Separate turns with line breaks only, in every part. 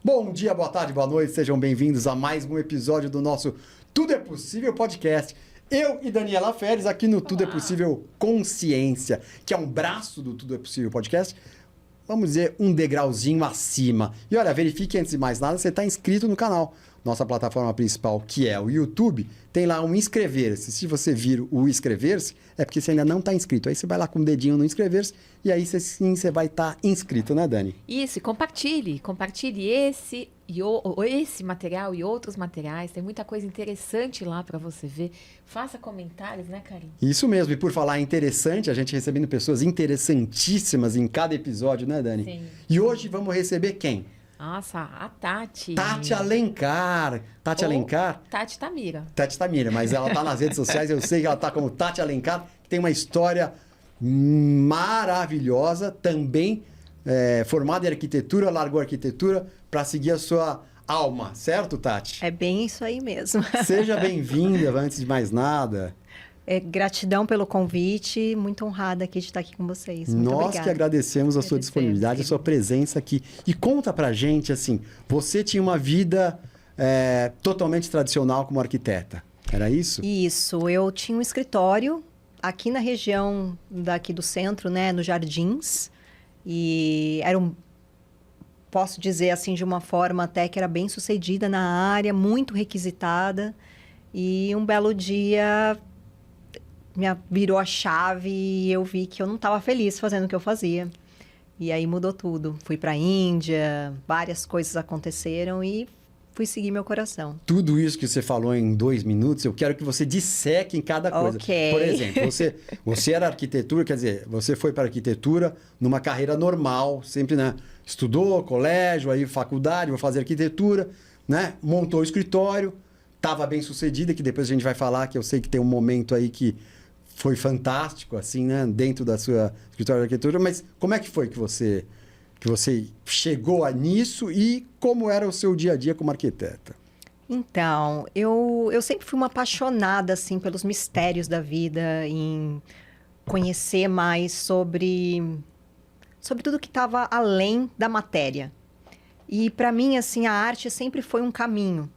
Bom dia, boa tarde, boa noite, sejam bem-vindos a mais um episódio do nosso Tudo é Possível podcast. Eu e Daniela Feres aqui no Tudo é Possível Consciência, que é um braço do Tudo é Possível podcast. Vamos dizer, um degrauzinho acima. E olha, verifique antes de mais nada, você está inscrito no canal. Nossa plataforma principal, que é o YouTube, tem lá um inscrever-se. Se você vir o inscrever-se, é porque você ainda não está inscrito. Aí você vai lá com o dedinho no inscrever-se e aí você vai estar inscrito, né, Dani?
Isso, e compartilhe esse material e outros materiais. Tem muita coisa interessante lá para você ver. Faça comentários, né, Karim?
Isso mesmo. E por falar interessante, a gente recebendo pessoas interessantíssimas em cada episódio, né, Dani?
Sim.
E hoje vamos receber quem?
Nossa, a Tati.
Tati Alencar. Tati Alencar?
Tati Tamira.
Tati Tamira, mas ela tá nas redes sociais, eu sei que ela tá como Tati Alencar, que tem uma história maravilhosa, também formada em arquitetura, largou a arquitetura para seguir a sua alma, certo, Tati?
É bem isso aí mesmo.
Seja bem-vinda, antes de mais nada.
Gratidão pelo convite, muito honrada aqui de estar aqui com vocês. Muito
Nós
obrigada.
que agradecemos a sua disponibilidade, a sua presença aqui. E conta pra gente, assim, você tinha uma vida totalmente tradicional como arquiteta, era isso?
Isso, eu tinha um escritório aqui na região daqui do centro, né, no Jardins, e posso dizer assim, de uma forma até que era bem sucedida na área, muito requisitada, e um belo dia virou a chave e eu vi que eu não estava feliz fazendo o que eu fazia. E aí mudou tudo. Fui para a Índia, várias coisas aconteceram e fui seguir meu coração.
Tudo isso que você falou em 2 minutos, eu quero que você disseque em cada coisa.
Ok.
Por exemplo, você era arquitetura, quer dizer, você foi para arquitetura numa carreira normal, sempre, né? Estudou, colégio, aí faculdade, vou fazer arquitetura, né? Montou o escritório, estava bem sucedida, que depois a gente vai falar, que eu sei que tem um momento aí que foi fantástico, assim, né? Dentro da sua escritório de arquitetura. Mas como é que foi que você chegou nisso e como era o seu dia a dia como arquiteta?
Então, eu sempre fui uma apaixonada, assim, pelos mistérios da vida, em conhecer mais sobre tudo que estava além da matéria. E, para mim, assim, a arte sempre foi um caminho.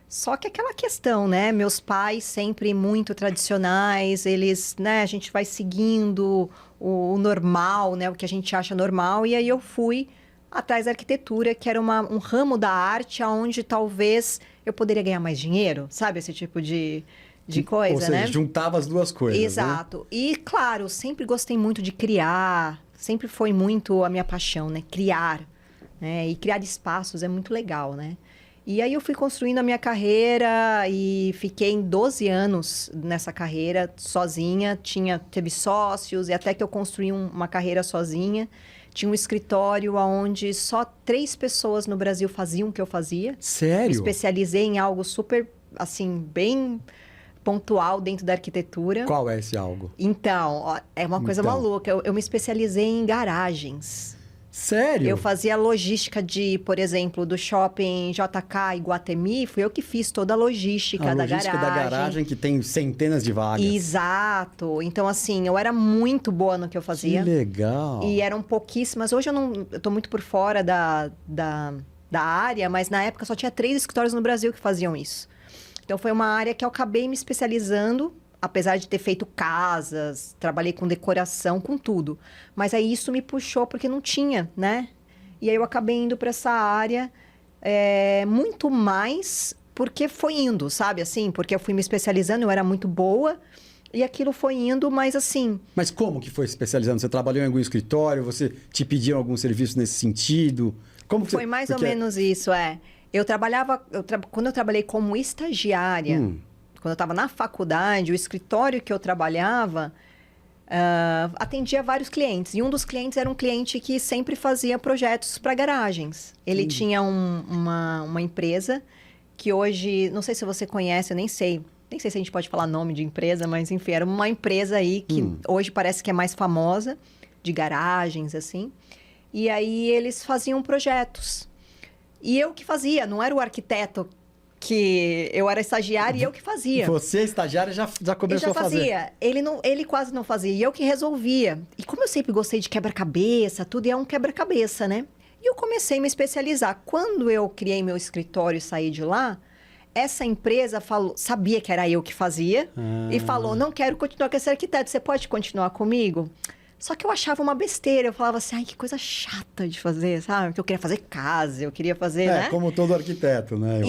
Só que aquela questão, né? Meus pais sempre muito tradicionais, eles, né? A gente vai seguindo o normal, né? O que a gente acha normal. E aí eu fui atrás da arquitetura, que era um ramo da arte onde talvez eu poderia ganhar mais dinheiro, sabe? Esse tipo de coisa,
Ou seja,
né?
juntava as duas coisas,
Exato.
Né?
E, claro, sempre gostei muito de criar. Sempre foi muito a minha paixão, né? Criar. Né? E criar espaços é muito legal, né? E aí eu fui construindo a minha carreira e fiquei 12 anos nessa carreira sozinha. Teve sócios e até que eu construí uma carreira sozinha. Tinha um escritório onde só 3 pessoas no Brasil faziam o que eu fazia.
Sério?
Me especializei em algo super, assim, bem pontual dentro da arquitetura.
Qual é esse algo?
Então, ó, é uma coisa maluca. Eu me especializei em garagens.
Sério?
Eu fazia logística por exemplo, do shopping JK Iguatemi. Fui eu que fiz toda a logística da garagem.
A logística da garagem que tem centenas de vagas.
Exato. Então, assim, eu era muito boa no que eu fazia.
Que legal.
E eram pouquíssimas. Hoje eu tô muito por fora da área, mas na época só tinha 3 escritórios no Brasil que faziam isso. Então, foi uma área que eu acabei me especializando. Apesar de ter feito casas, trabalhei com decoração, com tudo. Mas aí isso me puxou porque não tinha, né? E aí eu acabei indo para essa área muito mais porque foi indo, sabe? Assim, porque eu fui me especializando, eu era muito boa. E aquilo foi indo, mas assim...
Mas como que foi se especializando? Você trabalhou em algum escritório? Você te pediam algum serviço nesse sentido? Como que
foi mais ou menos isso, Eu trabalhava... Quando eu trabalhei como estagiária... Quando eu estava na faculdade, o escritório que eu trabalhava atendia vários clientes. E um dos clientes era um cliente que sempre fazia projetos para garagens. Ele tinha uma empresa que hoje... Não sei se você conhece, eu nem sei. Nem sei se a gente pode falar nome de empresa, mas enfim, era uma empresa aí que hoje parece que é mais famosa, de garagens, assim. E aí eles faziam projetos. E eu que fazia, não era o arquiteto que eu era estagiária e eu que fazia.
Você, estagiária, já começou a fazer?
Eu já fazia. Ele quase não fazia. E eu que resolvia. E como eu sempre gostei de quebra-cabeça, tudo é um quebra-cabeça, né? E eu comecei a me especializar. Quando eu criei meu escritório e saí de lá, essa empresa sabia que era eu que fazia e falou, não quero continuar com esse arquiteto, você pode continuar comigo? Só que eu achava uma besteira, eu falava assim, ai, que coisa chata de fazer, sabe? Porque eu queria fazer casa, eu queria fazer, né?
Como todo arquiteto, né?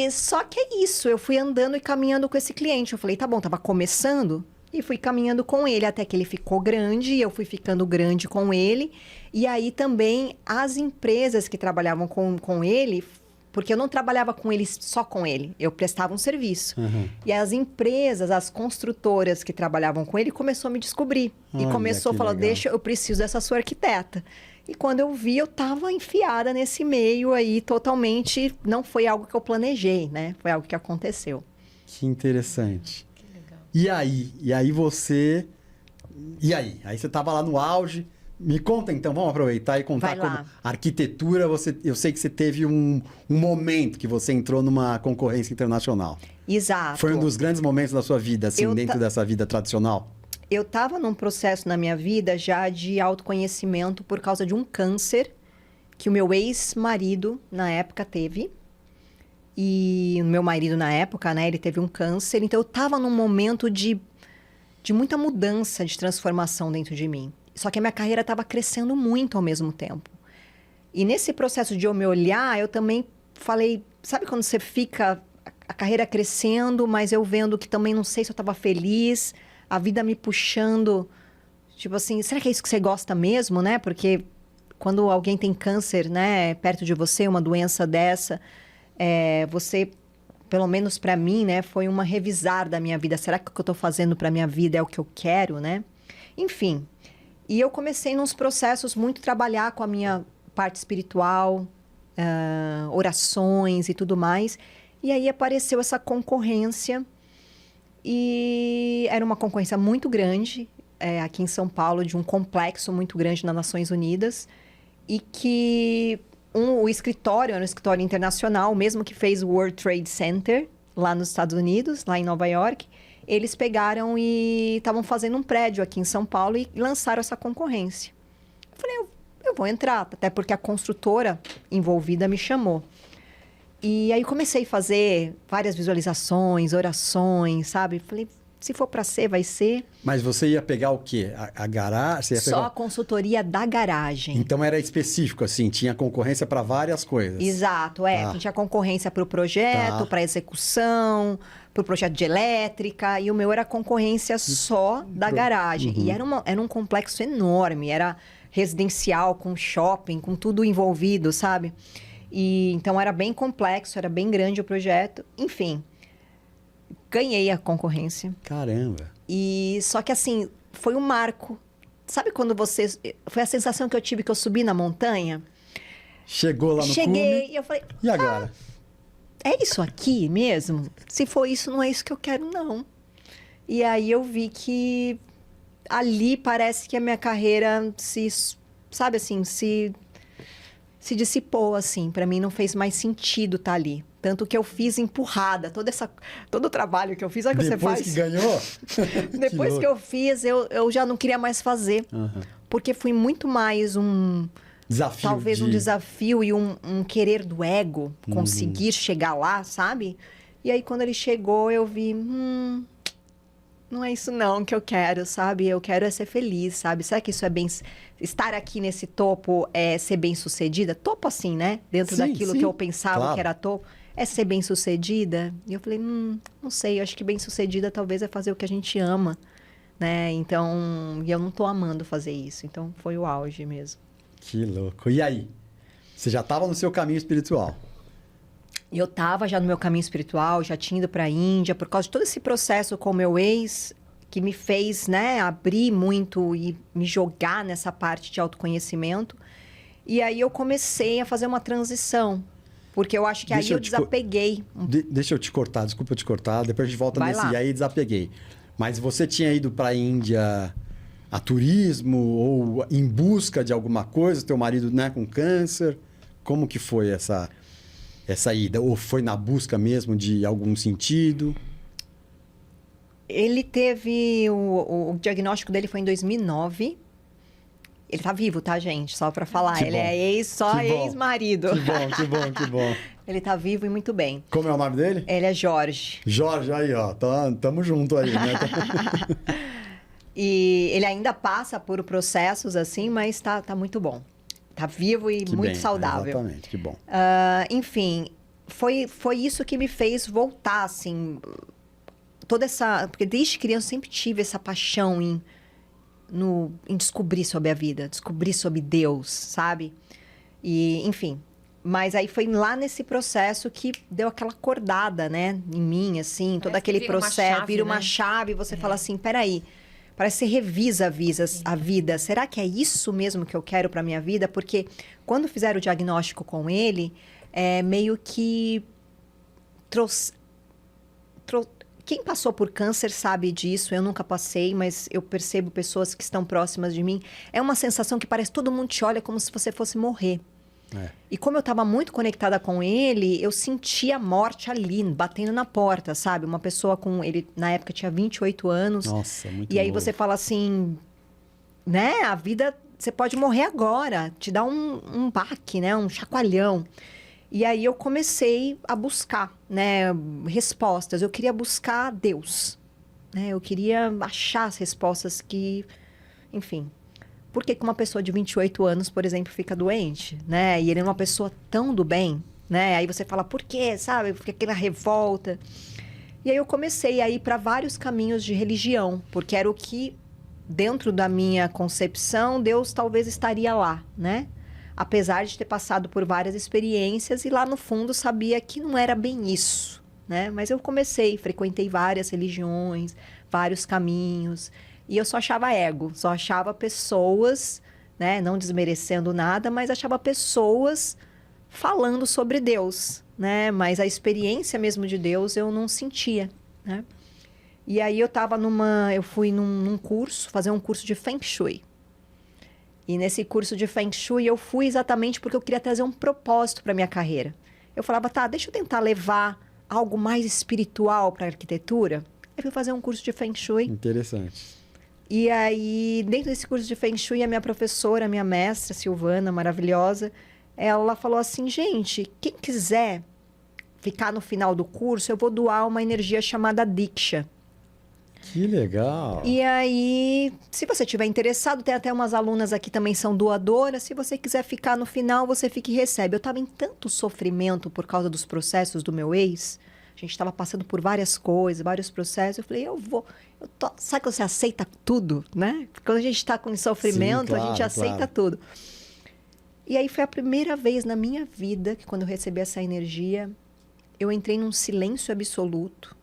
Só que é isso, eu fui andando e caminhando com esse cliente. Eu falei, tá bom, tava começando e fui caminhando com ele até que ele ficou grande e eu fui ficando grande com ele. E aí também as empresas que trabalhavam com ele, porque eu não trabalhava com ele só com ele, eu prestava um serviço. E as empresas, as construtoras que trabalhavam com ele, começou a me descobrir. E começou a falar, deixa, eu preciso dessa sua arquiteta. E quando eu vi, eu estava enfiada nesse meio aí totalmente, não foi algo que eu planejei, né? Foi algo que aconteceu.
Que interessante.
Que legal.
E aí você... E aí? Aí você estava lá no auge. Me conta então, vamos aproveitar e contar como a arquitetura, eu sei que você teve um momento que você entrou numa concorrência internacional.
Exato.
Foi um dos grandes momentos da sua vida, assim, dentro dessa vida tradicional?
Eu estava num processo na minha vida já de autoconhecimento por causa de um câncer que o meu ex-marido, na época, teve. E o meu marido, na época, né, ele teve um câncer. Então, eu estava num momento de muita mudança, de transformação dentro de mim. Só que a minha carreira estava crescendo muito ao mesmo tempo. E nesse processo de eu me olhar, eu também falei... Sabe quando você fica a carreira crescendo, mas eu vendo que também não sei se eu estava feliz, a vida me puxando... Tipo assim, será que é isso que você gosta mesmo, né? Porque quando alguém tem câncer, né, perto de você, uma doença dessa, você... Pelo menos para mim, né, foi uma revisar da minha vida. Será que o que eu estou fazendo para minha vida é o que eu quero, né? Enfim... E eu comecei nos processos muito trabalhar com a minha parte espiritual, orações e tudo mais. E aí apareceu essa concorrência. E era uma concorrência muito grande, aqui em São Paulo, de um complexo muito grande nas Nações Unidas. E que o escritório era um escritório internacional, o mesmo que fez o World Trade Center, lá nos Estados Unidos, lá em Nova York. Eles pegaram e estavam fazendo um prédio aqui em São Paulo e lançaram essa concorrência. Eu falei, eu vou entrar, até porque a construtora envolvida me chamou. E aí comecei a fazer várias visualizações, orações, sabe? Falei, se for para ser, vai ser.
Mas você ia pegar o quê? A garagem?
Só a consultoria da garagem.
Então era específico, assim, tinha concorrência para várias coisas.
Exato, tinha concorrência para o projeto, para a execução, para o projeto de elétrica, e o meu era concorrência só da garagem. E era um complexo enorme, era residencial, com shopping, com tudo envolvido, sabe? E então era bem complexo, era bem grande o projeto. Enfim, ganhei a concorrência.
Caramba!
E só que assim, foi um marco. Sabe quando você... Foi a sensação que eu tive que eu subi na montanha?
Chegou lá no
Cheguei
cume,
e eu falei...
E agora?
É isso aqui mesmo? Se for isso, não é isso que eu quero, não. E aí eu vi que ali parece que a minha carreira sabe assim, se dissipou, assim. Para mim não fez mais sentido estar ali. Tanto que eu fiz empurrada, todo o trabalho que eu fiz, sabe o que você faz?
Depois que ganhou?
Depois que eu fiz, eu já não queria mais fazer. Porque foi muito mais um...
Desafio.
Talvez um desafio e um querer do ego, conseguir chegar lá, sabe? E aí, quando ele chegou, eu vi... não é isso não que eu quero, sabe? Eu quero ser feliz, sabe? Será que isso é bem... Estar aqui nesse topo é ser bem-sucedida? Topo assim, né? Dentro daquilo que eu pensava que era topo. É ser bem-sucedida? E eu falei, não sei. Eu acho que bem-sucedida talvez é fazer o que a gente ama, né? Então, e eu não tô amando fazer isso. Então, foi o auge mesmo.
Que louco. E aí? Você já estava no seu caminho espiritual?
Eu estava já no meu caminho espiritual, já tinha ido para a Índia, por causa de todo esse processo com o meu ex, que me fez, né, abrir muito e me jogar nessa parte de autoconhecimento. E aí eu comecei a fazer uma transição, porque eu acho que aí eu desapeguei.
Deixa eu te cortar, desculpa eu te cortar, depois a gente volta nesse.
Lá.
E aí desapeguei. Mas você tinha ido para a Índia a turismo ou em busca de alguma coisa? Teu marido, né, com câncer? Como que foi essa ida? Ou foi na busca mesmo de algum sentido?
Ele teve... O diagnóstico dele foi em 2009. Ele tá vivo, tá, gente? Só pra falar.
Que
Ele
bom.
é ex-marido.
Que bom, que bom, que bom.
Ele tá vivo e muito bem.
Como é o nome dele?
Ele é Jorge.
Jorge, aí, ó. Tamo junto aí, né?
E ele ainda passa por processos assim, mas tá muito bom. Tá vivo e
Que
muito
bem,
saudável.
Exatamente, que bom.
Enfim, foi isso que me fez voltar, assim, toda essa... Porque desde criança eu sempre tive essa paixão em descobrir sobre a vida, descobrir sobre Deus, sabe? E, enfim, mas aí foi lá nesse processo que deu aquela acordada, né, em mim, assim, todo aquele processo, vira uma chave, você fala assim, peraí, parece que você revisa a vida. Será que é isso mesmo que eu quero para minha vida? Porque quando fizeram o diagnóstico com ele, meio que quem passou por câncer sabe disso, eu nunca passei, mas eu percebo pessoas que estão próximas de mim. É uma sensação que parece que todo mundo te olha como se você fosse morrer. E como eu estava muito conectada com ele, eu sentia a morte ali, batendo na porta, sabe? Uma pessoa com... Ele, na época, tinha 28 anos.
Nossa, muito
E aí
novo.
você fala assim, né? A vida, você pode morrer agora. Te dá um baque, né? Um chacoalhão. E aí eu comecei a buscar, né? Respostas. Eu queria buscar Deus, né? Eu queria achar as respostas que... Enfim... Por que uma pessoa de 28 anos, por exemplo, fica doente, né? E ele é uma pessoa tão do bem, né? Aí você fala, por quê? Sabe? Fica aquela revolta. E aí eu comecei a ir para vários caminhos de religião, porque era o que, dentro da minha concepção, Deus talvez estaria lá, né? Apesar de ter passado por várias experiências e lá no fundo sabia que não era bem isso, né? Mas eu frequentei várias religiões, vários caminhos... E eu só achava ego, só achava pessoas, né, não desmerecendo nada, mas achava pessoas falando sobre Deus, né? Mas a experiência mesmo de Deus eu não sentia, né? E aí eu fui num curso, fazer um curso de Feng Shui. E nesse curso de Feng Shui eu fui exatamente porque eu queria trazer um propósito para minha carreira. Eu falava, tá, deixa eu tentar levar algo mais espiritual para a arquitetura. Eu fui fazer um curso de Feng Shui.
Interessante.
E aí, dentro desse curso de Feng Shui, a minha professora, a minha mestra, Silvana, maravilhosa, ela falou assim, gente, quem quiser ficar no final do curso, eu vou doar uma energia chamada Diksha.
Que legal.
E aí, se você estiver interessado, tem até umas alunas aqui também são doadoras, se você quiser ficar no final, você fica e recebe. Eu estava em tanto sofrimento por causa dos processos do meu ex, a gente estava passando por várias coisas, vários processos, eu falei, sabe que você aceita tudo, né? Quando a gente está com sofrimento, sim, claro, a gente aceita tudo. E aí foi a primeira vez na minha vida que quando eu recebi essa energia, eu entrei num silêncio absoluto,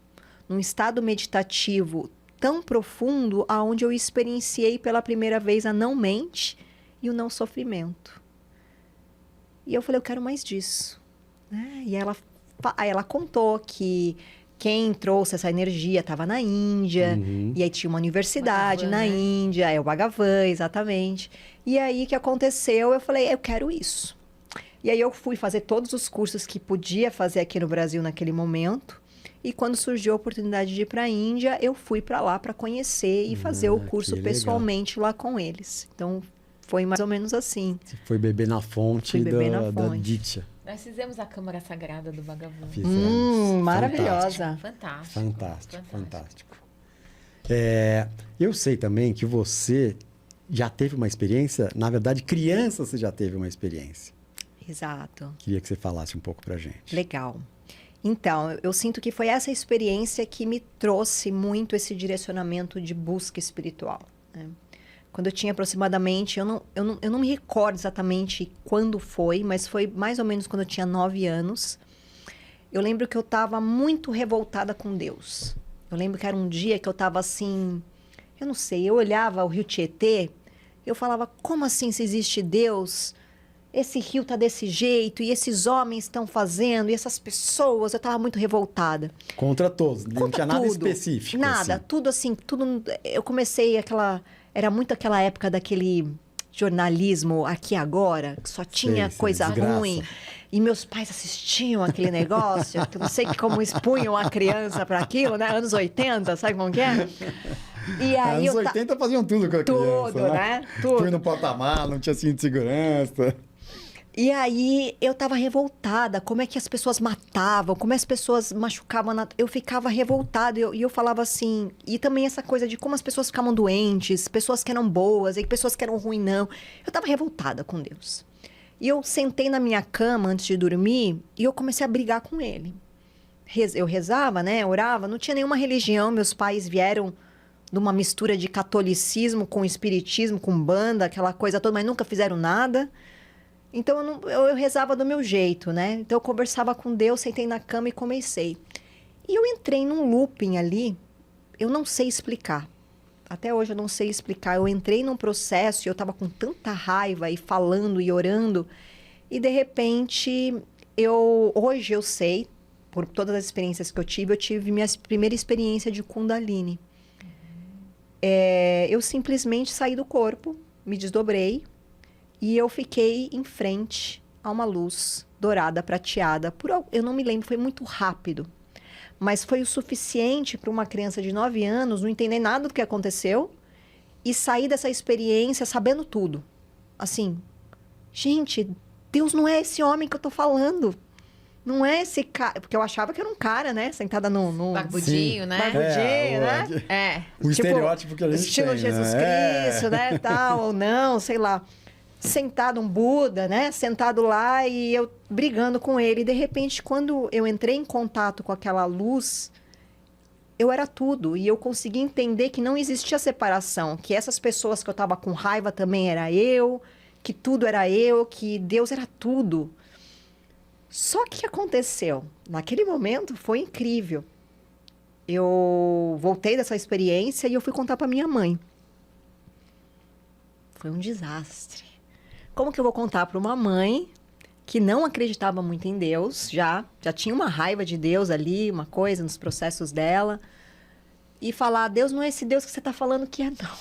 num estado meditativo tão profundo, aonde eu experienciei pela primeira vez a não mente e o não sofrimento. E eu falei, eu quero mais disso, né? E aí ela contou que quem trouxe essa energia estava na Índia, e aí tinha uma universidade na Índia, o Bhagavan, exatamente. E aí, o que aconteceu? Eu falei, eu quero isso. E aí, eu fui fazer todos os cursos que podia fazer aqui no Brasil naquele momento. E quando surgiu a oportunidade de ir para a Índia, eu fui para lá para conhecer e fazer o curso pessoalmente lá com eles. Então, foi mais ou menos assim.
Você foi beber na fonte da Diksha.
Nós fizemos a Câmara Sagrada do Bhagavan.
Maravilhosa.
Fantástico. Eu sei também que você já teve uma experiência, na verdade, criança você já teve uma experiência.
Exato.
Queria que você falasse um pouco pra gente.
Legal. Então, eu sinto que foi essa experiência que me trouxe muito esse direcionamento de busca espiritual, né? Quando eu tinha aproximadamente, eu não me recordo exatamente quando foi, mas foi mais ou menos quando eu tinha 9 anos. Eu lembro que eu estava muito revoltada com Deus. Eu lembro que era um dia que eu estava assim, eu não sei, eu olhava o rio Tietê, eu falava, como assim se existe Deus? Esse rio tá desse jeito, e esses homens estão fazendo, e essas pessoas, eu estava muito revoltada.
Contra todos, não tinha nada específico.
Nada,
assim.
tudo assim, tudo, eu comecei era muito aquela época daquele jornalismo aqui agora, que só tinha coisa ruim. E meus pais assistiam aquele negócio, que eu não sei como expunham a criança para aquilo, né? Anos 80, sabe como que é? E aí
Anos 80 faziam tudo com a
Tudo,
criança,
né? Tudo.
Fui no porta-malas, não tinha cinto de segurança.
E aí eu tava revoltada, como é que as pessoas matavam, como as pessoas machucavam. Eu ficava revoltada e eu falava assim... E também essa coisa de como as pessoas ficavam doentes, pessoas que eram boas e pessoas que eram ruins, não. Eu tava revoltada com Deus. E eu sentei na minha cama antes de dormir e eu comecei a brigar com ele. Eu rezava, né? Orava, não tinha nenhuma religião. Meus pais vieram de uma mistura de catolicismo com espiritismo, com banda, aquela coisa toda, mas nunca fizeram nada. Então, eu rezava do meu jeito, né? Então, eu conversava com Deus, sentei na cama e comecei. E eu entrei num looping ali, eu não sei explicar. Até hoje eu não sei explicar. Eu entrei num processo e eu estava com tanta raiva e falando e orando. E, de repente, hoje eu sei, por todas as experiências que eu tive minha primeira experiência de Kundalini. Eu simplesmente saí do corpo, me desdobrei. E eu fiquei em frente a uma luz dourada, prateada. Eu não me lembro, foi muito rápido. Mas foi o suficiente para uma criança de 9 anos não entender nada do que aconteceu e sair dessa experiência sabendo tudo. Assim, gente, Deus não é esse homem que eu tô falando. Não é esse cara... Porque eu achava que era um cara, né? Sentada no...
Barbudinho, né?
Barbudinho, né?
É.
O
Tipo,
estereótipo que a gente
estilo
tem,
Jesus
né?
Cristo, né? Tal, ou não, sei lá. Sentado um Buda, né? Sentado lá e eu brigando com ele. E, de repente, quando eu entrei em contato com aquela luz, eu era tudo. E eu consegui entender que não existia separação. Que essas pessoas que eu estava com raiva também era eu. Que tudo era eu. Que Deus era tudo. Só que o que aconteceu? Naquele momento foi incrível. Eu voltei dessa experiência e eu fui contar para minha mãe. Foi um desastre. Como que eu vou contar para uma mãe que não acreditava muito em Deus, já tinha uma raiva de Deus ali, uma coisa nos processos dela, e falar, Deus não é esse Deus que você está falando que é, não.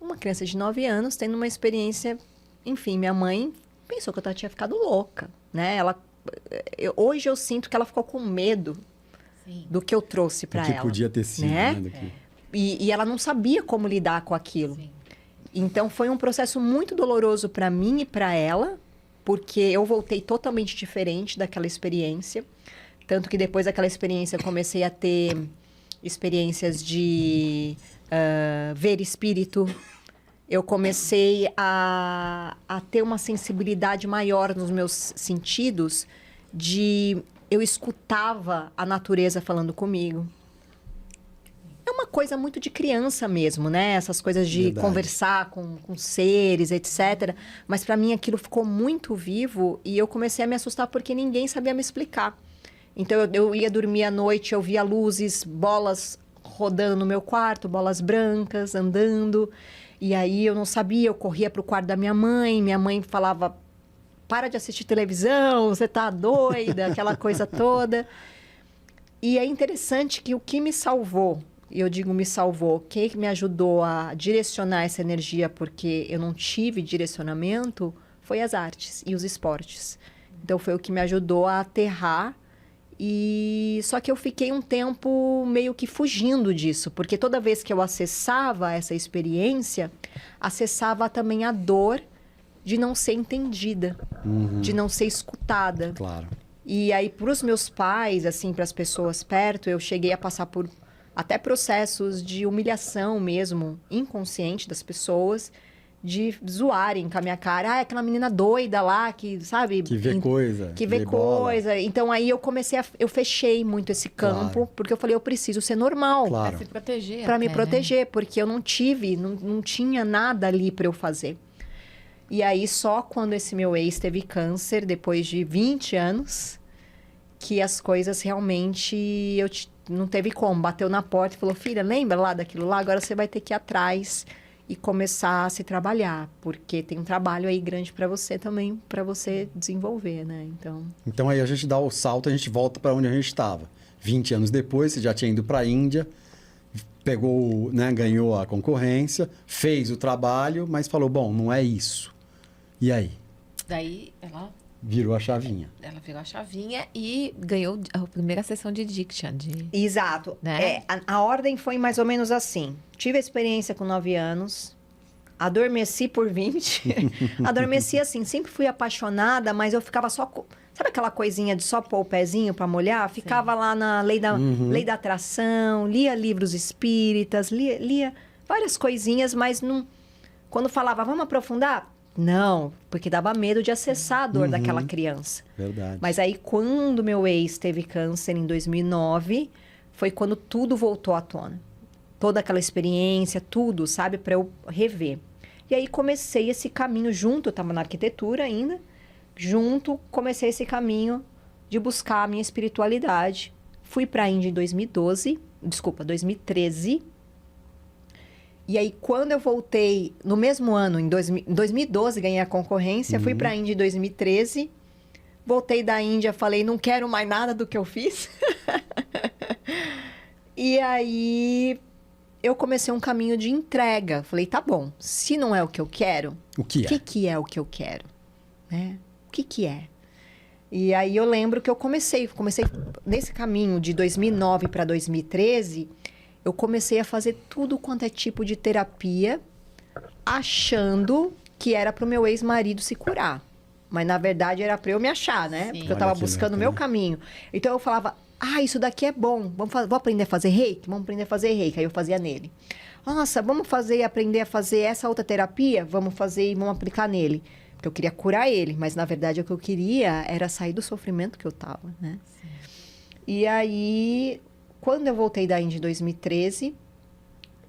Uma criança de 9 anos tendo uma experiência, enfim, minha mãe pensou que eu tinha ficado louca, né? Hoje eu sinto que ela ficou com medo do que eu trouxe para ela.
Que podia ter sido, né?
E ela não sabia como lidar com aquilo.
Sim.
Então, foi um processo muito doloroso para mim e para ela, porque eu voltei totalmente diferente daquela experiência. Tanto que depois daquela experiência, eu comecei a ter experiências de ver espírito. Eu comecei a ter uma sensibilidade maior nos meus sentidos, eu escutava a natureza falando comigo. É uma coisa muito de criança mesmo, né? Essas coisas de
Verdade.
conversar com seres, etc. Mas para mim aquilo ficou muito vivo e eu comecei a me assustar porque ninguém sabia me explicar. Então eu ia dormir à noite, eu via luzes, bolas rodando no meu quarto, bolas brancas andando. E aí eu não sabia, eu corria para o quarto da minha mãe falava, para de assistir televisão, você tá doida, aquela coisa toda. E é interessante que o que me salvou, e eu digo me salvou, quem me ajudou a direcionar essa energia, porque eu não tive direcionamento, foi as artes e os esportes. Então, foi o que me ajudou a aterrar. Só que eu fiquei um tempo meio que fugindo disso, porque toda vez que eu acessava essa experiência, acessava também a dor de não ser entendida, de não ser escutada.
Claro.
E aí, para os meus pais, assim, para as pessoas perto, eu cheguei a passar por até processos de humilhação mesmo, inconsciente das pessoas, de zoarem com a minha cara. Ah, é aquela menina doida lá que, sabe?
Que vê coisa.
Que vê coisa. Então, aí eu eu fechei muito esse campo,
Claro.
porque eu falei, eu preciso ser normal.
Claro.
Pra se proteger.
Para me
até,
proteger, porque eu não tinha nada ali para eu fazer. E aí, só quando esse meu ex teve câncer, depois de 20 anos, que as coisas realmente... não teve como. Bateu na porta e falou, filha, lembra lá daquilo lá? Agora você vai ter que ir atrás e começar a se trabalhar, porque tem um trabalho aí grande para você também, para você desenvolver, né?
Então aí a gente dá o salto, a gente volta para onde a gente estava. 20 anos depois, você já tinha ido para a Índia, pegou, né, ganhou a concorrência, fez o trabalho, mas falou, bom, não é isso. E aí?
Daí ela
Virou a chavinha.
Ela virou a chavinha e ganhou a primeira sessão de Diction.
Exato.
Né?
A ordem foi mais ou menos assim. Tive a experiência com 9 anos, adormeci por 20. Adormeci assim, sempre fui apaixonada, mas eu ficava só... Sabe aquela coisinha de só pôr o pezinho para molhar? Ficava lá na lei da atração, lia livros espíritas, lia várias coisinas, mas não... Quando falava, vamos aprofundar? Não, porque dava medo de acessar a dor daquela criança.
Verdade.
Mas aí, quando meu ex teve câncer em 2009, foi quando tudo voltou à tona. Toda aquela experiência, tudo, sabe? Para eu rever. E aí, comecei esse caminho junto, eu estava na arquitetura ainda, comecei esse caminho de buscar a minha espiritualidade. Fui para a Índia em 2013. E aí, quando eu voltei, no mesmo ano, em 2012, ganhei a concorrência, fui para a Índia em 2013, voltei da Índia, falei, não quero mais nada do que eu fiz. E aí, eu comecei um caminho de entrega. Falei, tá bom, se não é o que eu quero,
o que
é o que eu quero? Né? O que é? E aí, eu lembro que eu comecei nesse caminho de 2009 para 2013... Eu comecei a fazer tudo quanto é tipo de terapia, achando que era para o meu ex-marido se curar. Mas, na verdade, era para eu me achar, né? Sim. Porque eu estava buscando o meu caminho. Então, eu falava, isso daqui é bom. Vou aprender a fazer reiki? Vamos aprender a fazer reiki. Aí eu fazia nele. Nossa, vamos aprender a fazer essa outra terapia? Vamos fazer e vamos aplicar nele. Porque eu queria curar ele. Mas, na verdade, o que eu queria era sair do sofrimento que eu estava, né? Sim. E aí... Quando eu voltei da Índia em 2013,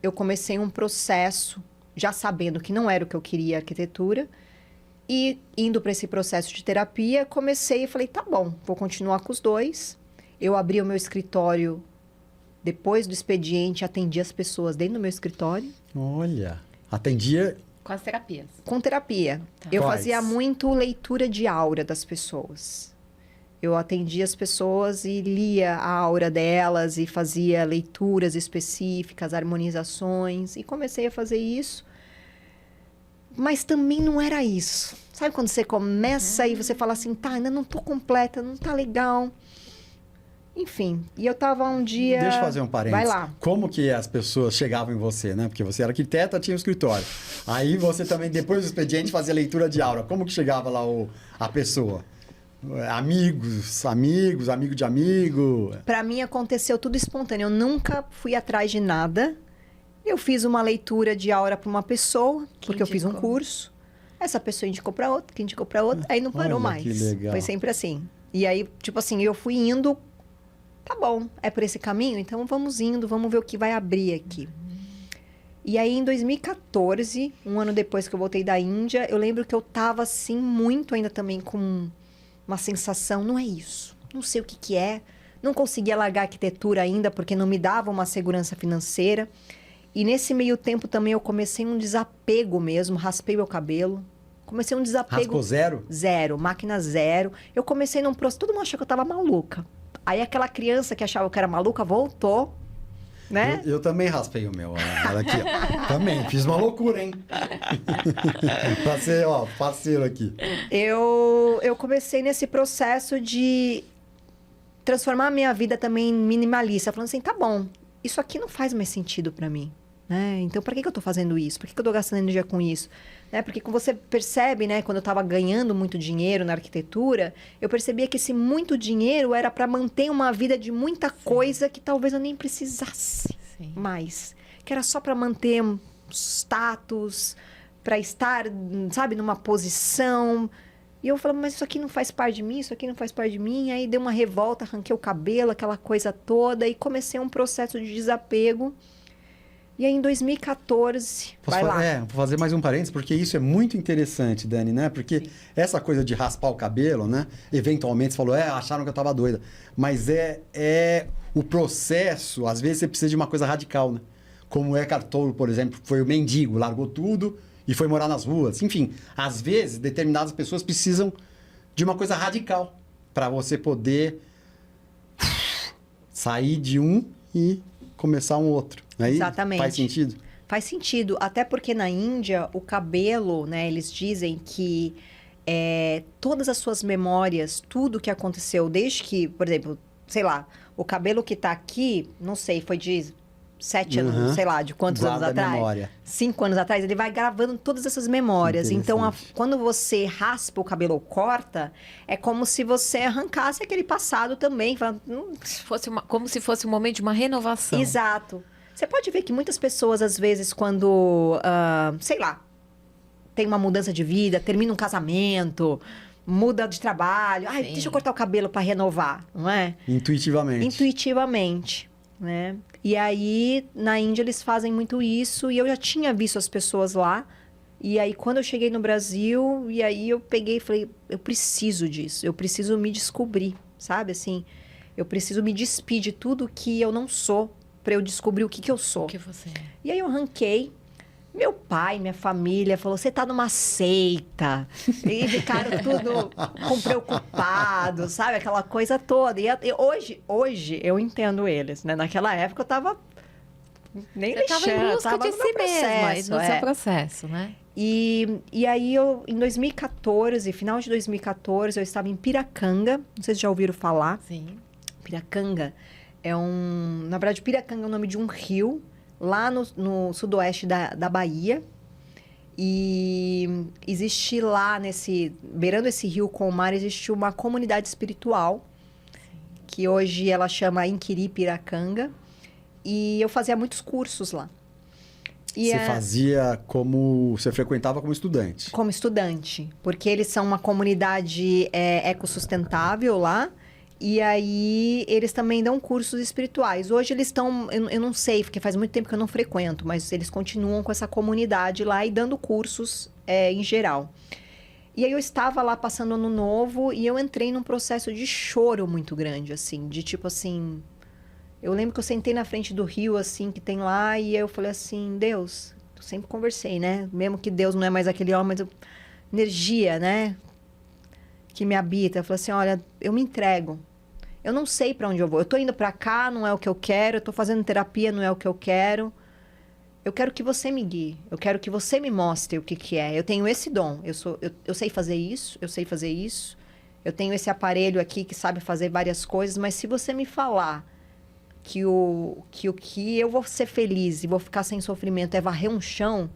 eu comecei um processo, já sabendo que não era o que eu queria, arquitetura, e indo para esse processo de terapia, comecei e falei, tá bom, vou continuar com os dois. Eu abri o meu escritório, depois do expediente, atendi as pessoas dentro do meu escritório.
Olha, atendia...
Com as terapias?
Com terapia. Tá. Eu fazia muito leitura de aura das pessoas. Eu atendia as pessoas e lia a aura delas e fazia leituras específicas, harmonizações. E comecei a fazer isso. Mas também não era isso. Sabe quando você começa e você fala assim, tá, ainda não tô completa, não tá legal. Enfim, e eu tava um dia...
Deixa eu fazer um parênteses.
Vai lá.
Como que as pessoas chegavam em você, né? Porque você era arquiteta, tinha um escritório. Aí você também, depois do expediente, fazia leitura de aura. Como que chegava lá a pessoa? Amigos de amigo.
Para mim aconteceu tudo espontâneo. Eu nunca fui atrás de nada. Eu fiz uma leitura de aura para uma pessoa, porque eu fiz um curso. Essa pessoa indicou para outra, que indicou para outra, aí não parou mais.
Que legal.
Foi sempre assim. E aí, tipo assim, eu fui indo, tá bom, é por esse caminho, então vamos indo, vamos ver o que vai abrir aqui. E aí, em 2014, um ano depois que eu voltei da Índia, eu lembro que eu tava assim muito ainda também com uma sensação, não é isso, não sei o que é, não conseguia largar a arquitetura ainda porque não me dava uma segurança financeira. E nesse meio tempo também eu comecei um desapego mesmo, raspei meu cabelo, comecei um desapego...
Raspou zero?
Zero, máquina zero. Eu comecei num processo, todo mundo achou que eu tava maluca. Aí aquela criança que achava que eu era maluca voltou, né?
Eu também raspei o meu, olha aqui, ó. Também, fiz uma loucura, hein? Passei, ó, parceiro aqui.
Eu comecei nesse processo de transformar a minha vida também em minimalista, falando assim, tá bom, isso aqui não faz mais sentido pra mim, né? Então, pra que eu tô fazendo isso? Por que eu tô gastando energia com isso? Né? Porque como você percebe, né? Quando eu tava ganhando muito dinheiro na arquitetura, eu percebia que esse muito dinheiro era para manter uma vida de muita coisa que talvez eu nem precisasse mais. Que era só para manter um status, para estar, sabe, numa posição. E eu falava, mas isso aqui não faz parte de mim, isso aqui não faz parte de mim. Aí deu uma revolta, arranquei o cabelo, aquela coisa toda, e comecei um processo de desapego. E aí, em 2014, vai lá.
Vou fazer mais um parênteses, porque isso é muito interessante, Dani, né? Porque essa coisa de raspar o cabelo, né? Eventualmente, você falou, acharam que eu tava doida. Mas é o processo, às vezes você precisa de uma coisa radical, né? Como o Eckhart Tolle, por exemplo, foi o mendigo, largou tudo e foi morar nas ruas. Enfim, às vezes, determinadas pessoas precisam de uma coisa radical para você poder sair de um e começar um outro. Aí,
exatamente.
Faz sentido?
Faz sentido, até porque na Índia o cabelo, né, eles dizem que todas as suas memórias, tudo que aconteceu, desde que, por exemplo, sei lá, o cabelo que tá aqui, não sei, foi de 7 anos, sei lá, de quantos anos atrás?
Memória.
5 anos atrás, ele vai gravando todas essas memórias. Então, quando você raspa o cabelo ou corta, é como se você arrancasse aquele passado também.
Como se fosse um momento de uma renovação.
Exato. Você pode ver que muitas pessoas, às vezes, quando, sei lá, tem uma mudança de vida, termina um casamento, muda de trabalho. Ai, deixa eu cortar o cabelo para renovar, não é?
Intuitivamente.
Intuitivamente, né? E aí, na Índia, eles fazem muito isso. E eu já tinha visto as pessoas lá. E aí, quando eu cheguei no Brasil, e aí eu peguei e falei, eu preciso disso. Eu preciso me descobrir, sabe? Assim, eu preciso me despir de tudo que eu não sou para eu descobrir o que eu sou.
O que você é.
E aí eu ranquei. Meu pai, minha família falou, você tá numa seita. E ficaram tudo preocupado, sabe? Aquela coisa toda. E hoje eu entendo eles, né? Naquela época eu tava nem
Você tava em busca de si mesma, no seu
é.
processo, né?
E aí, em 2014, final de 2014, eu estava em Piracanga. Não sei se já ouviram falar.
Sim.
Piracanga na verdade, Piracanga é o nome de um rio lá no sudoeste da Bahia. E existe lá, beirando esse rio com o mar, existe uma comunidade espiritual, que hoje ela chama Inquiri Piracanga. E eu fazia muitos cursos lá.
Você você frequentava como estudante?
Como estudante, porque eles são uma comunidade ecossustentável lá. E aí, eles também dão cursos espirituais. Hoje eles estão, eu não sei, porque faz muito tempo que eu não frequento, mas eles continuam com essa comunidade lá e dando cursos em geral. E aí eu estava lá passando ano novo e eu entrei num processo de choro muito grande, assim, de tipo assim... Eu lembro que eu sentei na frente do rio, assim, que tem lá, e eu falei assim, Deus, eu sempre conversei, né? Mesmo que Deus não é mais aquele homem, mas energia, né? Que me habita. Eu falei assim, olha, eu me entrego. Eu não sei para onde eu vou. Eu tô indo para cá, não é o que eu quero. Eu tô fazendo terapia, não é o que eu quero. Eu quero que você me guie. Eu quero que você me mostre o que é. Eu tenho esse dom. Eu sei fazer isso, eu sei fazer isso. Eu tenho esse aparelho aqui que sabe fazer várias coisas, mas se você me falar que eu vou ser feliz e vou ficar sem sofrimento é varrer um chão,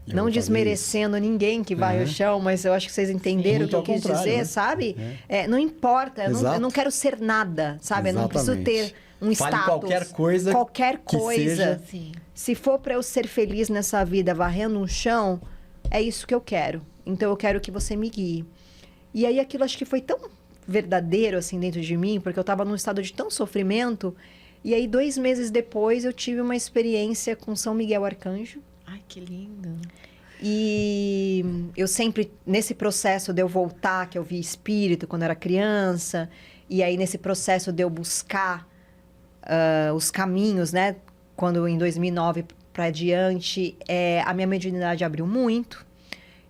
não desmerecendo ninguém que varre o chão, mas eu acho que vocês entenderam o que eu quis dizer, né? Sabe? Não importa, eu não quero ser nada, sabe? Eu não preciso ter um status.
Qualquer coisa.
Seja.
Sim.
Se for para eu ser feliz nessa vida varrendo um chão, é isso que eu quero. Então eu quero que você me guie. E aí aquilo acho que foi tão verdadeiro assim dentro de mim, porque eu estava num estado de tão sofrimento. E aí 2 meses depois eu tive uma experiência com São Miguel Arcanjo.
Ai, que lindo.
E eu sempre, nesse processo de eu voltar, que eu vi espírito quando era criança, e aí nesse processo de eu buscar os caminhos, né? Quando em 2009 para diante, a minha mediunidade abriu muito.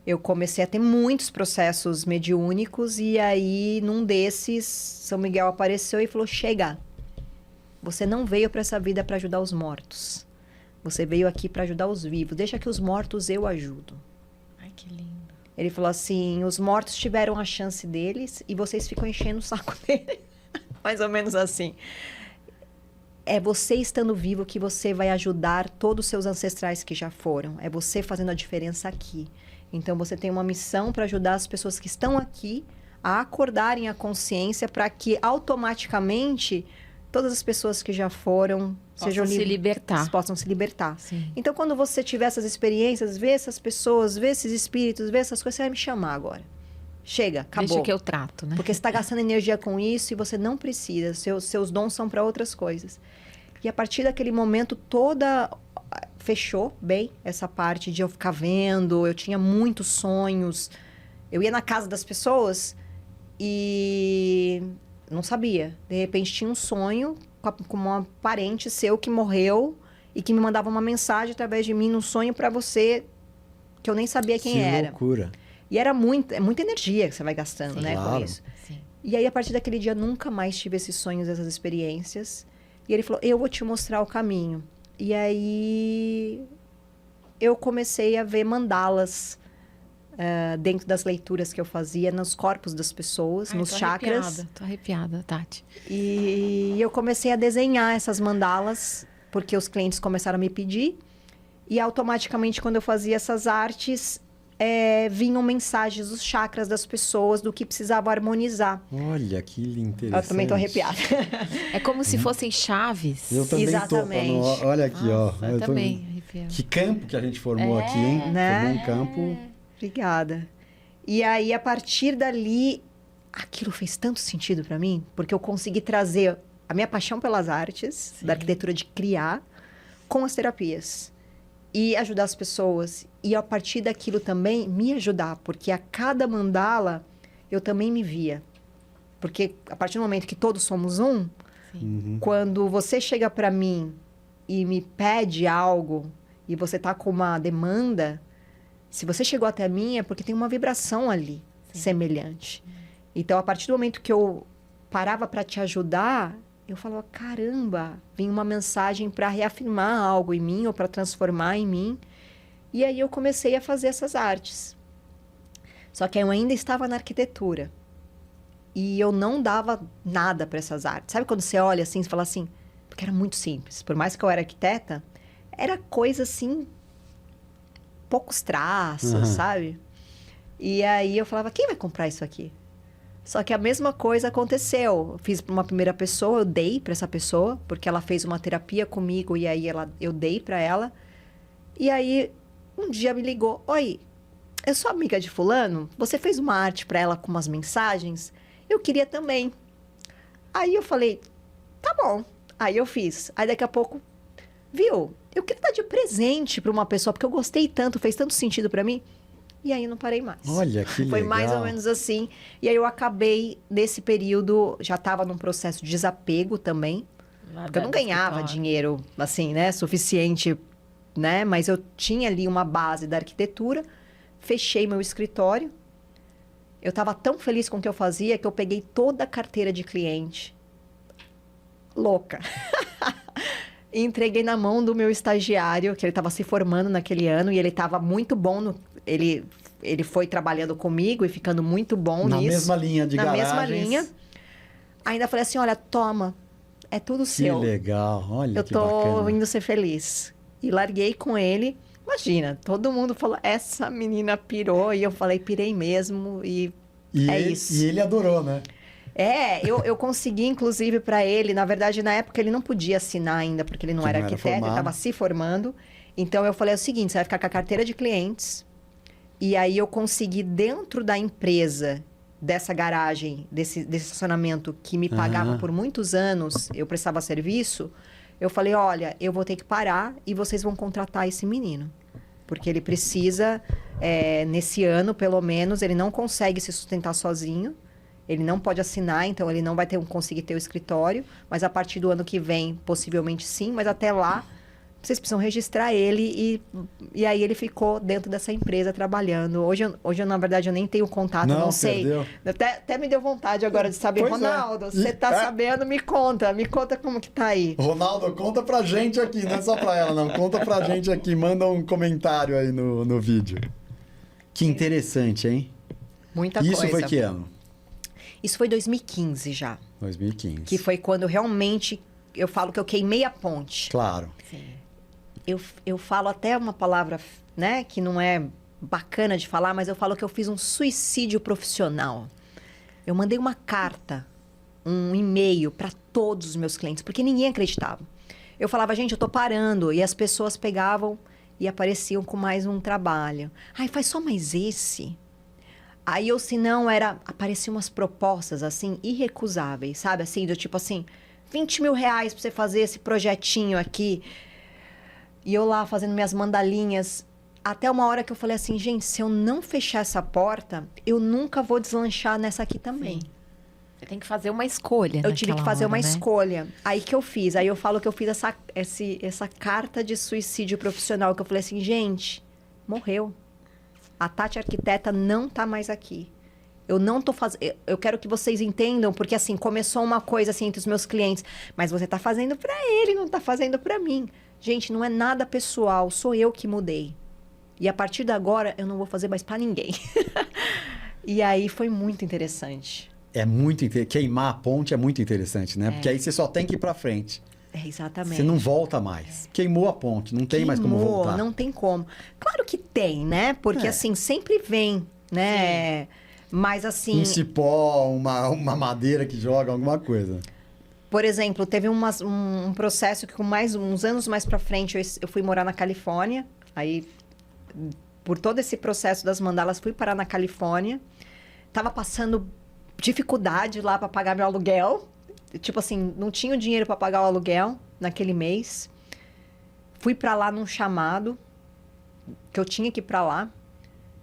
Eu comecei a ter muitos processos mediúnicos e aí, num desses, São Miguel apareceu e falou, chega, você não veio para essa vida para ajudar os mortos. Você veio aqui para ajudar os vivos. Deixa que os mortos eu ajudo.
Ai, que lindo.
Ele falou assim, os mortos tiveram a chance deles e vocês ficam enchendo o saco deles. Mais ou menos assim. É você estando vivo que você vai ajudar todos os seus ancestrais que já foram. É você fazendo a diferença aqui. Então, você tem uma missão para ajudar as pessoas que estão aqui a acordarem a consciência para que automaticamente todas as pessoas que já foram
possam se libertar.
Possam se libertar.
Sim.
Então, quando você tiver essas experiências, vê essas pessoas, vê esses espíritos, vê essas coisas, você vai me chamar agora. Chega, acabou.
Deixa que eu trato, né?
Porque você está gastando energia com isso e você não precisa. Seus dons são para outras coisas. E a partir daquele momento, fechou bem essa parte de eu ficar vendo. Eu tinha muitos sonhos. Eu ia na casa das pessoas e não sabia. De repente, tinha um sonho com uma parente seu que morreu e que me mandava uma mensagem através de mim no sonho para você, que eu nem sabia quem era.
Que loucura.
E era muita energia que você vai gastando,
Sim,
né,
claro.
com isso.
Sim.
E aí, a partir daquele dia, nunca mais tive esses sonhos, essas experiências. E ele falou, eu vou te mostrar o caminho. E aí, eu comecei a ver mandalas dentro das leituras que eu fazia, nos corpos das pessoas, nos chakras.
Tô arrepiada, Tati.
E eu comecei a desenhar essas mandalas, porque os clientes começaram a me pedir. E automaticamente, quando eu fazia essas artes, vinham mensagens dos chakras das pessoas, do que precisava harmonizar.
Olha, que interessante.
Eu também tô arrepiada.
É como se fossem chaves.
Eu também
Exatamente.
tô. Olha aqui,
Nossa,
ó.
eu também arrepiada.
Que campo que a gente formou aqui, hein?
Né?
Formou um campo.
Obrigada. E aí, a partir dali, aquilo fez tanto sentido para mim, porque eu consegui trazer a minha paixão pelas artes, da arquitetura de criar, com as terapias. E ajudar as pessoas. E a partir daquilo também me ajudar, porque a cada mandala eu também me via. Porque a partir do momento que todos somos um, quando você chega para mim e me pede algo, e você tá com uma demanda, se você chegou até mim é porque tem uma vibração ali semelhante. Então, a partir do momento que eu parava para te ajudar, eu falava, caramba, vinha uma mensagem para reafirmar algo em mim ou para transformar em mim. E aí eu comecei a fazer essas artes. Só que eu ainda estava na arquitetura. E eu não dava nada para essas artes. Sabe quando você olha assim e fala assim? Porque era muito simples. Por mais que eu era arquiteta, era coisa assim, poucos traços, sabe? E aí eu falava, quem vai comprar isso aqui? Só que a mesma coisa aconteceu. Eu fiz para uma primeira pessoa, eu dei para essa pessoa, porque ela fez uma terapia comigo e aí eu dei para ela. E aí um dia me ligou, oi, eu sou amiga de fulano, você fez uma arte para ela com umas mensagens? Eu queria também. Aí eu falei, tá bom. Aí eu fiz. Aí daqui a pouco, viu? Eu queria dar de presente para uma pessoa, porque eu gostei tanto, fez tanto sentido para mim. E aí não parei mais.
Olha, que legal.
Foi mais ou menos assim. E aí eu acabei, nesse período, já estava num processo de desapego também. Porque eu não ganhava dinheiro, assim, né? Suficiente, né? Mas eu tinha ali uma base da arquitetura. Fechei meu escritório. Eu estava tão feliz com o que eu fazia que eu peguei toda a carteira de cliente. Louca. E entreguei na mão do meu estagiário, que ele estava se formando naquele ano. E ele estava muito bom. Ele foi trabalhando comigo e ficando muito bom nisso.
Na mesma linha de garagens.
Na mesma linha. Ainda falei assim, olha, toma. É tudo seu.
Que legal. Olha que bacana.
Eu tô indo ser feliz. E larguei com ele. Imagina, todo mundo falou, essa menina pirou. E eu falei, pirei mesmo. E isso.
E ele adorou, né?
Eu consegui, inclusive, para ele. Na verdade, na época, ele não podia assinar ainda, porque ele não era arquiteto, ele estava se formando. Então, eu falei o seguinte, você vai ficar com a carteira de clientes. E aí, eu consegui, dentro da empresa, dessa garagem, desse estacionamento, que me pagava por muitos anos, eu prestava serviço, eu falei, olha, eu vou ter que parar e vocês vão contratar esse menino. Porque ele precisa, nesse ano, pelo menos, ele não consegue se sustentar sozinho. Ele não pode assinar, então ele não vai conseguir ter o escritório. Mas a partir do ano que vem, possivelmente sim. Mas até lá, vocês precisam registrar ele. E aí ele ficou dentro dessa empresa trabalhando. Hoje na verdade, eu nem tenho contato, não sei. Até me deu vontade agora de saber.
Pois
Ronaldo, você tá sabendo? Me conta como que tá aí.
Ronaldo, conta pra gente aqui, não é só pra ela, não. Conta pra gente aqui, manda um comentário aí no vídeo. Que interessante, hein?
Muita coisa.
Isso foi que ano?
Isso foi 2015 já.
2015.
Que foi quando realmente, eu falo que eu queimei a ponte.
Claro.
Sim.
Eu falo até uma palavra, né, que não é bacana de falar, mas eu falo que eu fiz um suicídio profissional. Eu mandei uma carta, um e-mail para todos os meus clientes, porque ninguém acreditava. Eu falava, gente, eu tô parando. E as pessoas pegavam e apareciam com mais um trabalho. Ai, faz só mais esse. Aí, ou se não, apareciam umas propostas, assim, irrecusáveis, sabe? Assim, do tipo assim, 20 mil reais pra você fazer esse projetinho aqui. E eu lá fazendo minhas mandalinhas. Até uma hora que eu falei assim, gente, se eu não fechar essa porta, eu nunca vou deslanchar nessa aqui também.
Sim. Você tem que fazer uma escolha.
Eu tive que fazer uma
né?
escolha. Aí que eu fiz. Aí eu falo que eu fiz essa carta de suicídio profissional, que eu falei assim, gente, morreu. A Tati arquiteta não tá mais aqui. Eu não tô fazendo... Eu quero que vocês entendam, porque assim, começou uma coisa assim entre os meus clientes, mas você tá fazendo para ele, não tá fazendo para mim. Gente, não é nada pessoal, sou eu que mudei. E a partir de agora, eu não vou fazer mais para ninguém. E aí foi muito interessante.
É muito queimar a ponte é muito interessante, né? Porque aí você só tem que ir para frente.
Exatamente.
Você não volta mais. Queimou a ponte, não tem mais como voltar.
Não tem como. Claro que tem, né? Porque assim, sempre vem, né? Sim. Mas assim...
Um cipó, uma madeira que joga, alguma coisa.
Por exemplo, teve um processo que com uns anos mais para frente eu fui morar na Califórnia. Aí, por todo esse processo das mandalas, fui parar na Califórnia. Tava passando dificuldade lá para pagar meu aluguel. Tipo assim, não tinha o dinheiro para pagar o aluguel naquele mês. Fui para lá num chamado, que eu tinha que ir para lá.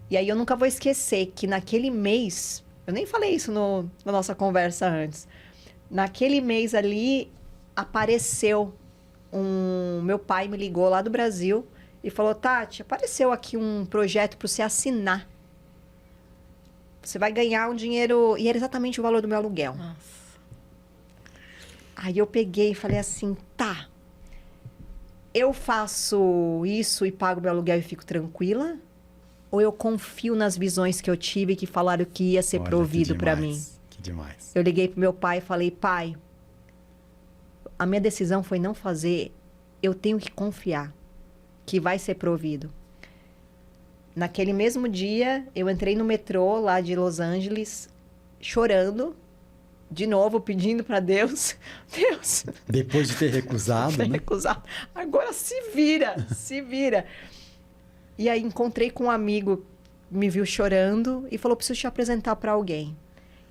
E aí eu nunca vou esquecer que naquele mês... Eu nem falei isso na nossa conversa antes. Naquele mês ali, apareceu meu pai me ligou lá do Brasil e falou, Tati, apareceu aqui um projeto para você assinar. Você vai ganhar um dinheiro... E era exatamente o valor do meu aluguel.
Nossa.
Aí eu peguei e falei assim, tá, eu faço isso e pago meu aluguel e fico tranquila? Ou eu confio nas visões que eu tive que falaram que ia ser provido para mim?
Que demais.
Eu liguei pro meu pai e falei, pai, a minha decisão foi não fazer, eu tenho que confiar que vai ser provido. Naquele mesmo dia, eu entrei no metrô lá de Los Angeles, chorando, de novo, pedindo para Deus, Deus...
Depois de ter recusado, né?
Recusado. Agora se vira, se vira. E aí encontrei com um amigo, me viu chorando e falou, preciso te apresentar para alguém.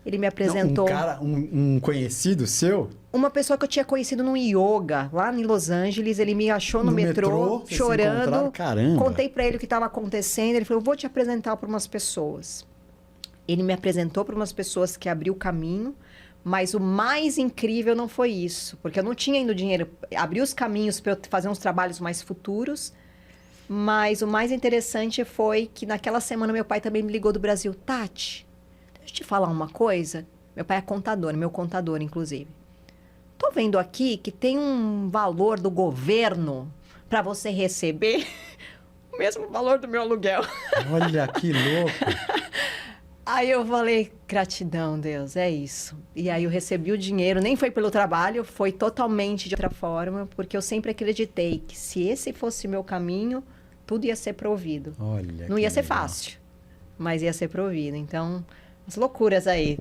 Ele me apresentou...
Um conhecido seu?
Uma pessoa que eu tinha conhecido no yoga, lá em Los Angeles. Ele me achou no metrô chorando.
Caramba.
Contei para ele o que estava acontecendo. Ele falou, eu vou te apresentar para umas pessoas. Ele me apresentou para umas pessoas que abriu o caminho. Mas o mais incrível não foi isso. Porque eu não tinha ainda o dinheiro. Abriu os caminhos para eu fazer uns trabalhos mais futuros. Mas o mais interessante foi que naquela semana meu pai também me ligou do Brasil. Tati, deixa eu te falar uma coisa. Meu pai é contador, meu contador, inclusive. Tô vendo aqui que tem um valor do governo para você receber o mesmo valor do meu aluguel.
Olha, que louco.
Aí eu falei, gratidão, Deus, é isso. E aí eu recebi o dinheiro, nem foi pelo trabalho, foi totalmente de outra forma, porque eu sempre acreditei que se esse fosse meu caminho, tudo ia ser provido.
Olha,
não ia ser fácil, mas ia ser provido. Então, as loucuras aí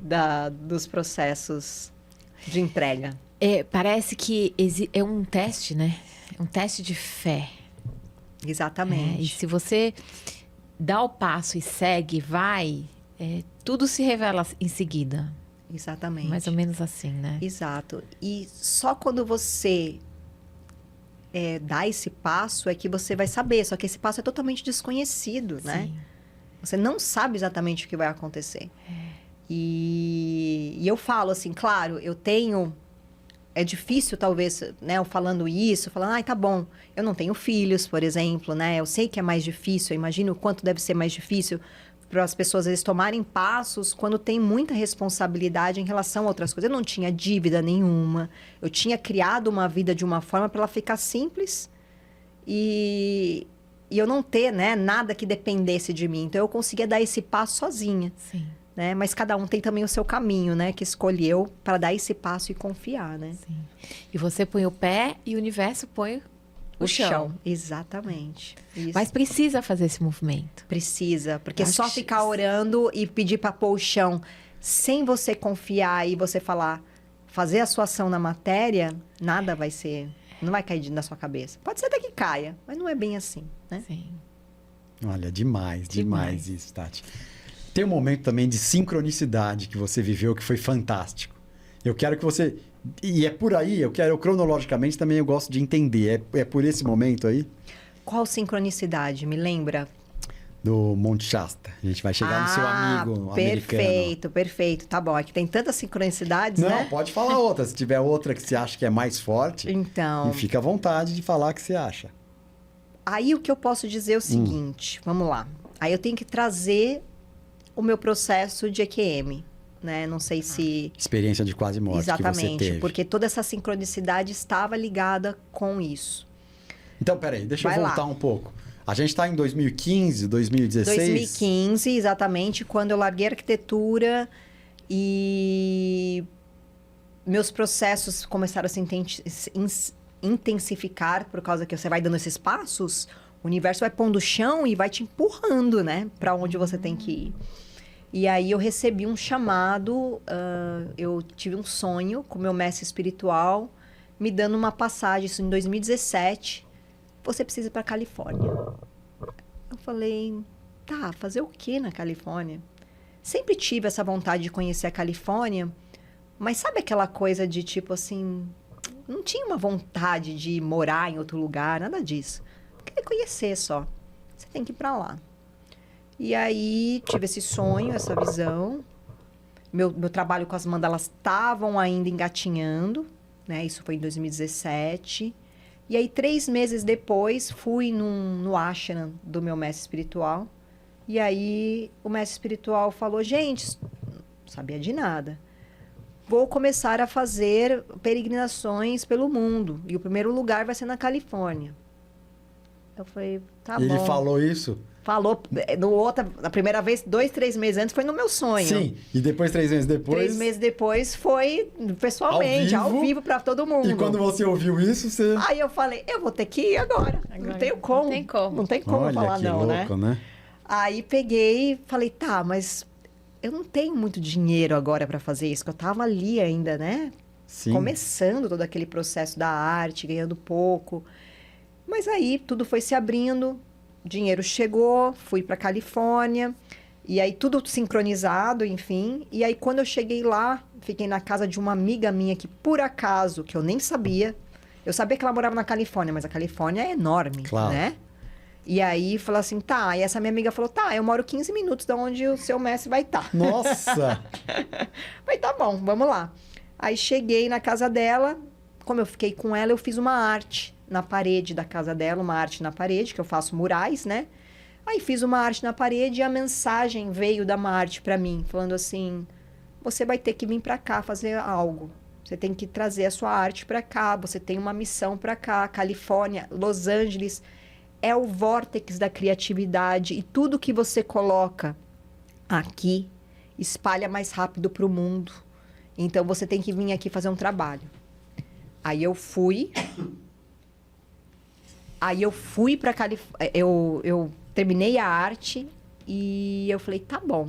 dos processos de entrega.
Parece que é um teste, né? É um teste de fé.
Exatamente.
E se você dá o passo e segue, vai... tudo se revela em seguida.
Exatamente.
Mais ou menos assim, né?
Exato. E só quando você dá esse passo é que você vai saber. Só que esse passo é totalmente desconhecido, né? Você não sabe exatamente o que vai acontecer. E eu falo assim, claro, eu tenho... É difícil, talvez, né? Eu falando isso, falando, tá bom, eu não tenho filhos, por exemplo, né? Eu sei que é mais difícil, eu imagino o quanto deve ser mais difícil para as pessoas, às vezes, tomarem passos quando tem muita responsabilidade em relação a outras coisas. Eu não tinha dívida nenhuma. Eu tinha criado uma vida de uma forma para ela ficar simples e eu não ter, né, nada que dependesse de mim. Então, eu conseguia dar esse passo sozinha.
Sim.
Né? Mas cada um tem também o seu caminho, né? Que escolheu para dar esse passo e confiar, né?
Sim. E você põe o pé e o universo põe o chão.
Exatamente. Isso.
Mas precisa fazer esse movimento.
Precisa, porque só ficar orando e pedir para pôr o chão sem você confiar e você fazer a sua ação na matéria, nada vai ser, não vai cair na sua cabeça. Pode ser até que caia, mas não é bem assim, né?
Sim.
Olha, demais isso, Tati. Tem um momento também de sincronicidade que você viveu que foi fantástico. Eu quero que você... E é por aí, cronologicamente também eu gosto de entender. É por esse momento aí?
Qual sincronicidade? Me lembra?
Do Monte Shasta. A gente vai chegar no seu amigo americano.
Perfeito. Tá bom, aqui tem tantas sincronicidades,
Não,
né?
pode falar outra. Se tiver outra que você acha que é mais forte,
então...
fica à vontade de falar o que você acha.
Aí o que eu posso dizer é o seguinte, vamos lá. Aí eu tenho que trazer o meu processo de EQM, né? Não sei se...
Experiência de quase morte que você teve.
Porque toda essa sincronicidade estava ligada com isso.
Então, peraí, deixa eu voltar um pouco. A gente está em 2015, 2016?
2015, exatamente, quando eu larguei a arquitetura e meus processos começaram a se intensificar por causa que você vai dando esses passos, o universo vai pondo o chão e vai te empurrando, né, para onde você tem que ir. E aí eu recebi um chamado, eu tive um sonho com meu mestre espiritual, me dando uma passagem, isso em 2017, você precisa ir para Califórnia. Eu falei, tá, fazer o que na Califórnia? Sempre tive essa vontade de conhecer a Califórnia, mas sabe aquela coisa de tipo assim, não tinha uma vontade de morar em outro lugar, nada disso. Eu queria conhecer só. Você tem que ir para lá. E aí, tive esse sonho, essa visão. Meu trabalho com as mandalas estavam ainda engatinhando, né? Isso foi em 2017. E aí, 3 meses depois, fui no ashram do meu mestre espiritual. E aí, o mestre espiritual falou, gente, não sabia de nada. Vou começar a fazer peregrinações pelo mundo. E o primeiro lugar vai ser na Califórnia. Eu falei, tá bom.
Ele falou isso?
Falou, na primeira vez, 2, 3 meses antes, foi no meu sonho.
Sim, e depois, 3 meses depois...
3 meses depois, foi pessoalmente, ao vivo para todo mundo.
E quando você ouviu isso, você...
Aí eu falei, eu vou ter que ir agora. Não tenho como.
Não tem como.
Não tem como
Olha,
falar
que
não,
louco, né?
Aí peguei e falei, tá, mas eu não tenho muito dinheiro agora para fazer isso, que eu tava ali ainda, né?
Sim.
Começando todo aquele processo da arte, ganhando pouco. Mas aí tudo foi se abrindo, dinheiro chegou, fui para Califórnia, e aí tudo sincronizado, enfim. E aí quando eu cheguei lá, fiquei na casa de uma amiga minha que por acaso, que eu nem sabia, eu sabia que ela morava na Califórnia, mas a Califórnia é enorme,
claro,
né? E aí falou assim, tá, e essa minha amiga falou, tá, eu moro 15 minutos de onde o seu mestre vai estar.
Nossa!
Falei, tá bom, vamos lá. Aí cheguei na casa dela, como eu fiquei com ela, eu fiz uma arte na parede da casa dela, uma arte na parede, que eu faço murais, né? Aí fiz uma arte na parede e a mensagem veio da arte para mim, falando assim, você vai ter que vir para cá fazer algo. Você tem que trazer a sua arte para cá, você tem uma missão para cá, Califórnia, Los Angeles, é o vórtice da criatividade e tudo que você coloca aqui espalha mais rápido para o mundo. Então, você tem que vir aqui fazer um trabalho. Aí eu fui para Califórnia, eu terminei a arte e eu falei, tá bom.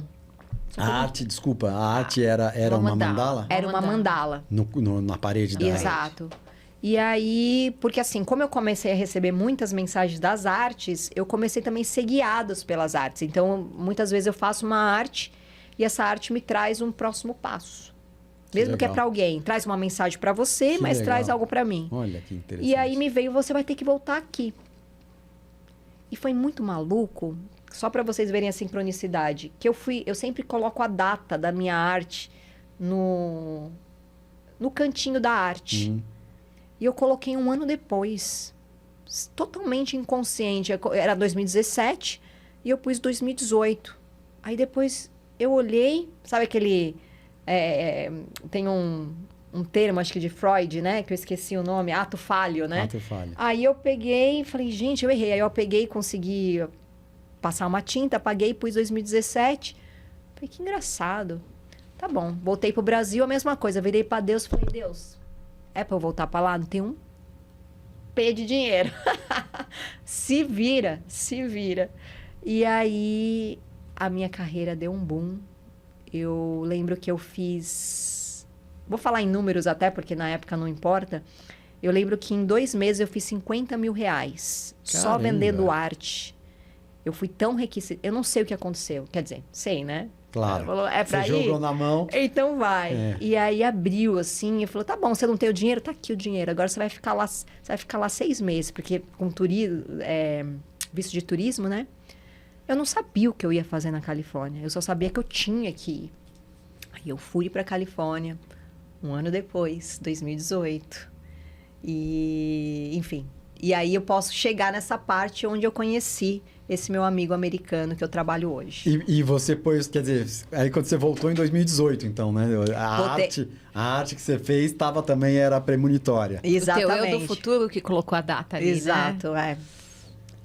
A arte era uma mandala?
Era uma mandala.
Na parede da arte.
Exato. E aí, porque assim, como eu comecei a receber muitas mensagens das artes, eu comecei também a ser guiados pelas artes. Então, muitas vezes eu faço uma arte e essa arte me traz um próximo passo. Mesmo que é para alguém. Traz uma mensagem para você, mas traz algo para mim.
Olha que interessante.
E aí me veio, você vai ter que voltar aqui. E foi muito maluco, só para vocês verem a sincronicidade, que eu sempre coloco a data da minha arte no cantinho da arte. E eu coloquei 1 ano depois, totalmente inconsciente. Era 2017 e eu pus 2018. Aí depois eu olhei, sabe aquele... tem um termo, acho que de Freud, né? Que eu esqueci o nome, ato falho, né?
Ato falho.
Aí eu peguei e falei, gente, eu errei. Aí eu peguei e consegui passar uma tinta, apaguei, pus 2017. Falei, que engraçado. Tá bom, voltei pro Brasil, a mesma coisa. Virei para Deus e falei, Deus, é para eu voltar para lá? Não tem um P de dinheiro. Se vira, se vira. E aí a minha carreira deu um boom. Eu lembro que eu fiz... Vou falar em números até, porque na época não importa. Eu lembro que em 2 meses eu fiz 50 mil reais.
Caramba.
Só vendendo arte. Eu fui tão requisita. Eu não sei o que aconteceu. Quer dizer, sei, né?
Claro.
Falou, é pra
Você
ir?
jogou na mão.
Então vai.
É.
E aí abriu assim e falou: tá bom, você não tem o dinheiro? Tá aqui o dinheiro. Agora você vai ficar lá 6 meses, porque com visto de turismo, né? Eu não sabia o que eu ia fazer na Califórnia. Eu só sabia que eu tinha que ir. Aí eu fui para Califórnia 1 ano depois, 2018. E, enfim. E aí eu posso chegar nessa parte onde eu conheci esse meu amigo americano que eu trabalho hoje.
E você pôs, quer dizer, aí quando você voltou em 2018, então, né?
Voltei.
A arte que você fez era premonitória.
Exatamente.
O teu eu do futuro que colocou a data ali,
Exato,
né?
é.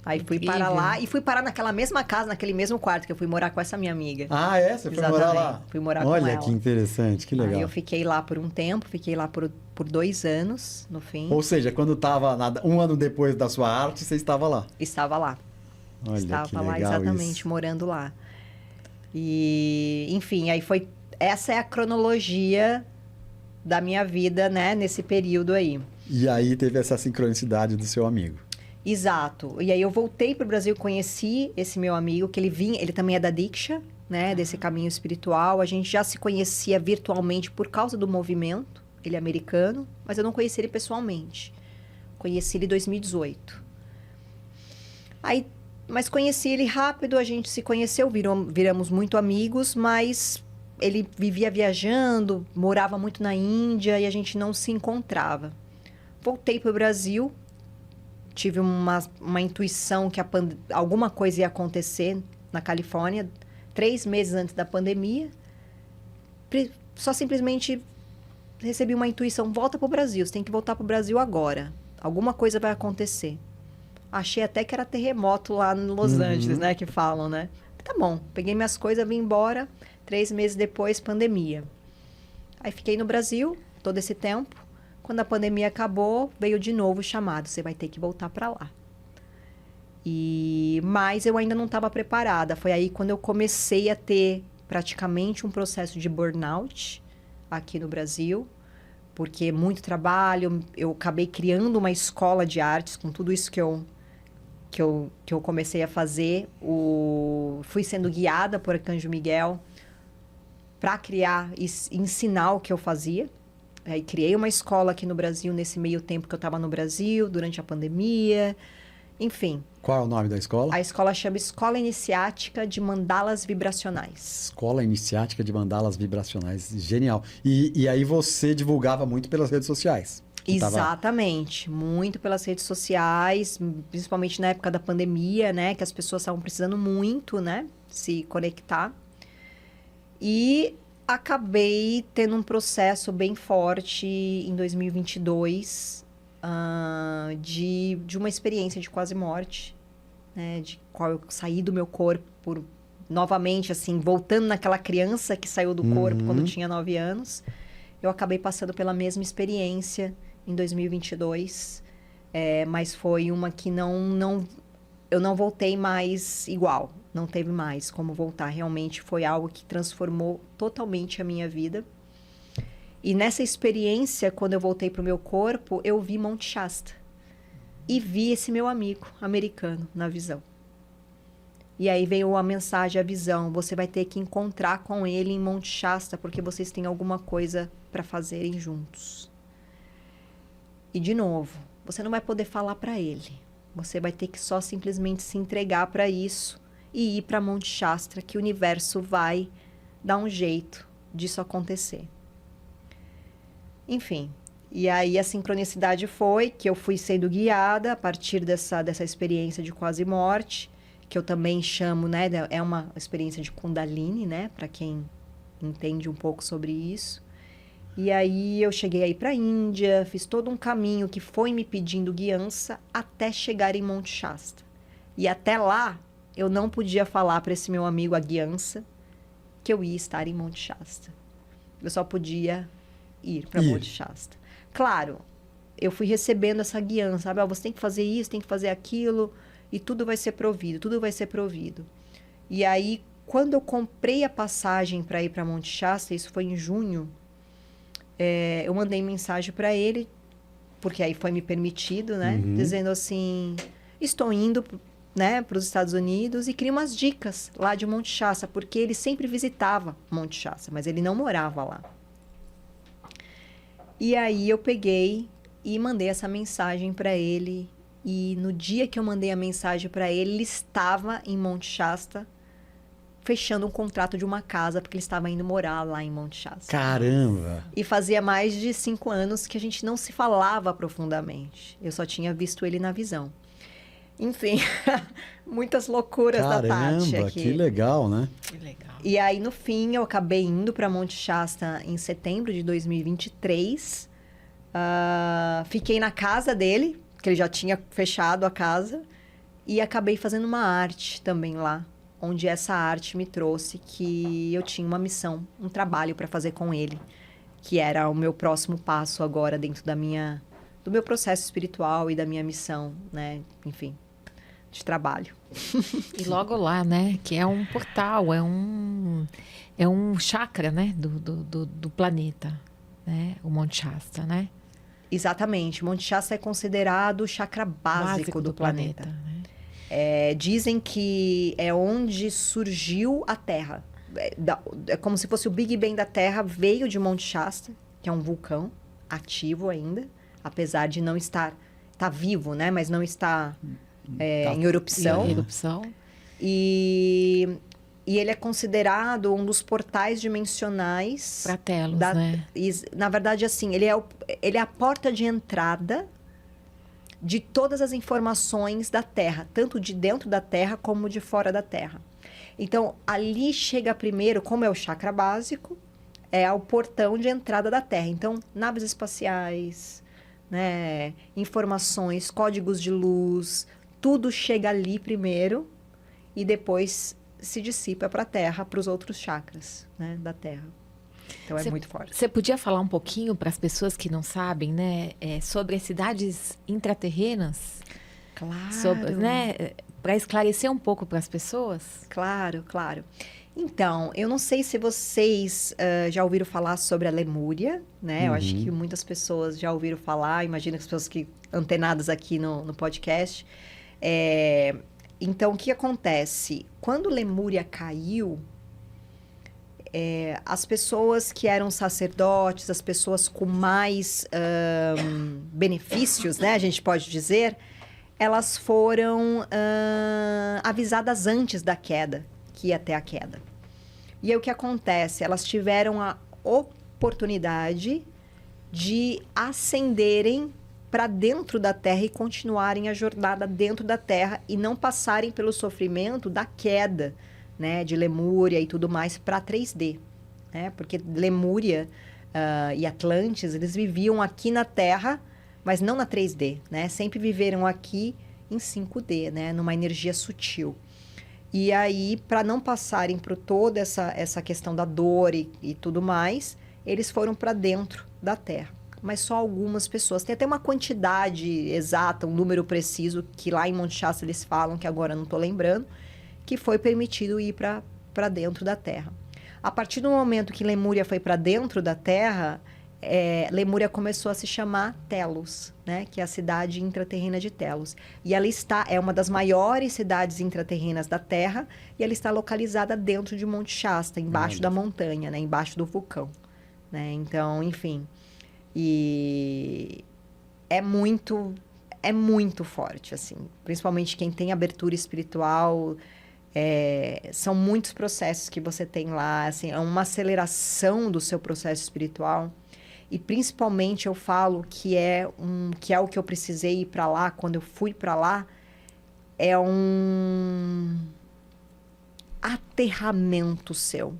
Aí fui
Incrível.
parar lá e fui parar naquela mesma casa, naquele mesmo quarto que eu fui morar com essa minha amiga.
Ah, é? Você foi morar lá?
Fui morar com
Olha
ela.
que interessante, que legal.
Aí eu fiquei lá por um tempo, fiquei lá por 2 anos, no fim.
Ou seja, quando tava um ano depois da sua arte, você estava lá.
Estava lá.
Olha
Estava
que
lá
legal
exatamente,
isso.
morando lá. E, enfim, aí foi... Essa é a cronologia da minha vida, né, nesse período aí.
E aí teve essa sincronicidade do seu amigo.
Exato. E aí eu voltei para o Brasil, conheci esse meu amigo, que ele também é da Diksha, né, desse caminho espiritual. A gente já se conhecia virtualmente por causa do movimento. Ele é americano, mas eu não conheci ele pessoalmente. Conheci ele em 2018. Aí, mas conheci ele rápido, a gente se conheceu, viramos muito amigos, mas ele vivia viajando, morava muito na Índia e a gente não se encontrava. Voltei para o Brasil, tive uma intuição que alguma coisa ia acontecer na Califórnia, 3 meses antes da pandemia. Só simplesmente recebi uma intuição, volta para o Brasil, você tem que voltar para o Brasil agora. Alguma coisa vai acontecer. Achei até que era terremoto lá em Los Angeles, né, que falam, né? Tá bom, peguei minhas coisas, vim embora, 3 meses depois, pandemia. Aí fiquei no Brasil todo esse tempo. Quando a pandemia acabou, veio de novo o chamado, você vai ter que voltar para lá. Mas eu ainda não estava preparada. Foi aí quando eu comecei a ter praticamente um processo de burnout aqui no Brasil, porque muito trabalho, eu acabei criando uma escola de artes com tudo isso que eu comecei a fazer. Fui sendo guiada por Arcanjo Miguel para criar e ensinar o que eu fazia. Aí criei uma escola aqui no Brasil nesse meio tempo que eu estava no Brasil, durante a pandemia, enfim.
Qual é o nome da escola?
A escola chama Escola Iniciática de Mandalas Vibracionais.
Escola Iniciática de Mandalas Vibracionais. Genial. E aí você divulgava muito pelas redes sociais?
Exatamente. Muito pelas redes sociais, principalmente na época da pandemia, né? Que as pessoas estavam precisando muito, né? Se conectar. E acabei tendo um processo bem forte em 2022 de uma experiência de quase morte, né? De qual eu saí do meu corpo novamente, assim, voltando naquela criança que saiu do corpo quando tinha 9 anos. Eu acabei passando pela mesma experiência em 2022, mas foi uma que eu não voltei mais igual. Não teve mais como voltar. Realmente foi algo que transformou totalmente a minha vida. E nessa experiência, quando eu voltei para o meu corpo, eu vi Monte Shasta. E vi esse meu amigo americano na visão. E aí veio a mensagem, a visão. Você vai ter que encontrar com ele em Monte Shasta, porque vocês têm alguma coisa para fazerem juntos. E de novo, você não vai poder falar para ele. Você vai ter que só simplesmente se entregar para isso e ir para Monte Shasta, que o universo vai dar um jeito disso acontecer. Enfim, e aí a sincronicidade foi que eu fui sendo guiada a partir dessa experiência de quase morte, que eu também chamo, né, é uma experiência de Kundalini, né, para quem entende um pouco sobre isso. E aí eu cheguei aí para a Índia, fiz todo um caminho que foi me pedindo guiança até chegar em Monte Shasta. E até lá eu não podia falar para esse meu amigo a guiança que eu ia estar em Monte Shasta. Eu só podia ir para Monte Shasta. Claro, eu fui recebendo essa guiança, sabe? Você tem que fazer isso, tem que fazer aquilo, e tudo vai ser provido, tudo vai ser provido. E aí, quando eu comprei a passagem para ir para Monte Shasta, isso foi em junho, eu mandei mensagem para ele, porque aí foi me permitido, né? Dizendo assim, estou indo, né, para os Estados Unidos e queria umas dicas lá de Monte Shasta, porque ele sempre visitava Monte Shasta, mas ele não morava lá. E aí eu peguei e mandei essa mensagem para ele, e no dia que eu mandei a mensagem para ele, ele estava em Monte Shasta, fechando um contrato de uma casa, porque ele estava indo morar lá em Monte Shasta.
Caramba!
E fazia mais de 5 anos que a gente não se falava profundamente. Eu só tinha visto ele na visão. Enfim, muitas loucuras da Tati aqui.
Caramba, que legal, né?
Que legal.
E aí, no fim, eu acabei indo para Monte Shasta em setembro de 2023. Fiquei na casa dele, que ele já tinha fechado a casa. E acabei fazendo uma arte também lá, onde essa arte me trouxe que eu tinha uma missão, um trabalho para fazer com ele, que era o meu próximo passo agora dentro do meu processo espiritual e da minha missão, né? Enfim, de trabalho.
E logo lá, né? Que é um portal, é um chakra, né? Do planeta, né? O Monte Shasta, né?
Exatamente. Monte Shasta é considerado o chakra básico do planeta.
né?
Dizem que é onde surgiu a Terra. É como se fosse o Big Bang da Terra, veio de Monte Shasta, que é um vulcão ativo ainda, apesar de não estar vivo, né? Mas não está em erupção. E ele é considerado um dos portais dimensionais
para Telos, né?
Na verdade, assim, ele é a porta de entrada de todas as informações da Terra, tanto de dentro da Terra como de fora da Terra. Então, ali chega primeiro, como é o chakra básico, é o portão de entrada da Terra. Então, naves espaciais, né, informações, códigos de luz, tudo chega ali primeiro e depois se dissipa para a Terra, para os outros chakras, né, da Terra. Então, é muito forte.
Você podia falar um pouquinho para as pessoas que não sabem, né, sobre as cidades intraterrenas?
Claro.
Né, para esclarecer um pouco para as pessoas?
Claro, claro. Então, eu não sei se vocês já ouviram falar sobre a Lemúria, né? Eu acho que muitas pessoas já ouviram falar, imagino que as pessoas que antenadas aqui no podcast. Então, o que acontece? Quando Lemúria caiu, as pessoas que eram sacerdotes, as pessoas com mais benefícios, né? A gente pode dizer, elas foram avisadas antes da queda, que ia ter a queda. E aí o que acontece? Elas tiveram a oportunidade de ascenderem para dentro da Terra e continuarem a jornada dentro da Terra e não passarem pelo sofrimento da queda, né, de Lemúria e tudo mais para 3D, né? Porque Lemúria e Atlantes, eles viviam aqui na Terra, mas não na 3D, né? Sempre viveram aqui em 5D, né? Numa energia sutil. E aí, para não passarem por toda essa questão da dor e tudo mais, eles foram para dentro da Terra. Mas só algumas pessoas. Tem até uma quantidade exata, um número preciso, que lá em Monte Shasta eles falam, que agora não estou lembrando, que foi permitido ir para dentro da Terra. A partir do momento que Lemúria foi para dentro da Terra, Lemúria começou a se chamar Telos, né? Que é a cidade intraterrena de Telos. E ela é uma das maiores cidades intraterrenas da Terra, e ela está localizada dentro de Monte Shasta, embaixo da montanha, né? Embaixo do vulcão, né? Então, enfim, e é muito forte, assim. Principalmente quem tem abertura espiritual, são muitos processos que você tem lá, assim, é uma aceleração do seu processo espiritual. E principalmente eu falo que é o que eu precisei ir para lá, quando eu fui para lá, é um aterramento seu.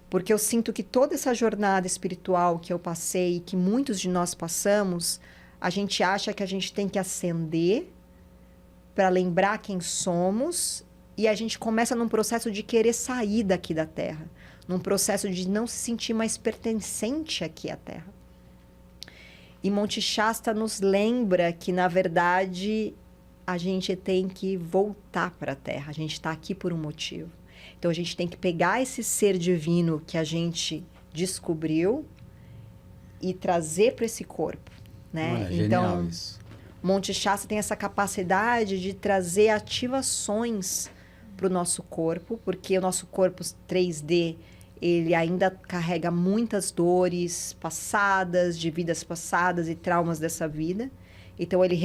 Porque eu sinto que toda essa jornada espiritual que eu passei, que muitos de nós passamos, a gente acha que a gente tem que ascender para lembrar quem somos, e a gente começa num processo de querer sair daqui da Terra. Num processo de não se sentir mais pertencente aqui à Terra. E Monte Shasta nos lembra que, na verdade, a gente tem que voltar para a Terra. A gente está aqui por um motivo. Então, a gente tem que pegar esse ser divino que a gente descobriu e trazer para esse corpo, né?
Genial isso.
Monte Shasta tem essa capacidade de trazer ativações para o nosso corpo, porque o nosso corpo 3D, ele ainda carrega muitas dores passadas, de vidas passadas e traumas dessa vida. Então, ele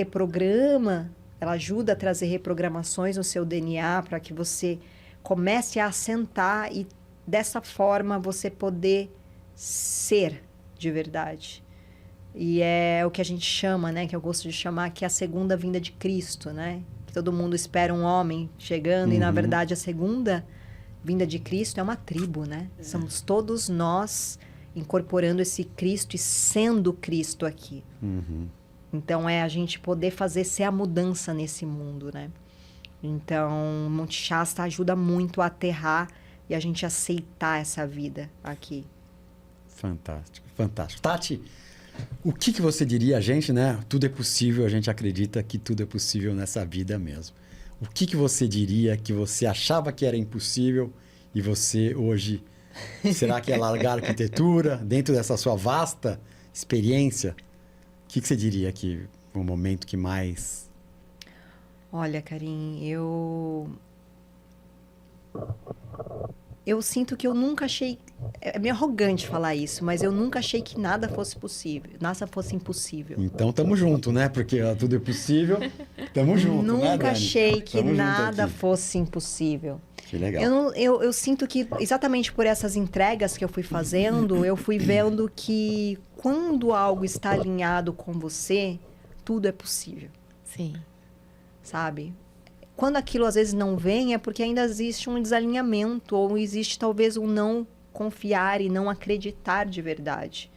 ela ajuda a trazer reprogramações no seu DNA para que você comece a assentar e, dessa forma, você poder ser de verdade. E é o que a gente chama, né, que eu gosto de chamar, que é a segunda vinda de Cristo, né? Que todo mundo espera um homem chegando e, na verdade, a segunda vinda de Cristo é uma tribo, né? Somos todos nós incorporando esse Cristo e sendo Cristo aqui. Então, a gente poder ser a mudança nesse mundo, né? Então, Monte Shasta ajuda muito a aterrar e a gente aceitar essa vida aqui.
Fantástico, fantástico. Tati, o que você diria a gente, né? Tudo é possível, a gente acredita que tudo é possível nessa vida mesmo. O que você diria que você achava que era impossível e você hoje... Será que é largar a arquitetura dentro dessa sua vasta experiência? O que você diria que é o momento que mais...
Olha, Karim, eu sinto que eu nunca achei... É meio arrogante falar isso, mas eu nunca achei que nada fosse possível, nada fosse impossível.
Então, tamo junto, né? Porque ó, tudo é possível, tamo junto, né,
Nunca
Dani?
achei que
Tamo junto
nada
aqui.
fosse impossível.
Que legal.
Eu sinto que, exatamente por essas entregas que eu fui fazendo, eu fui vendo que quando algo está alinhado com você, tudo é possível,
Sim.
sabe? Quando aquilo às vezes não vem, é porque ainda existe um desalinhamento, ou existe talvez um não confiar e não acreditar de verdade,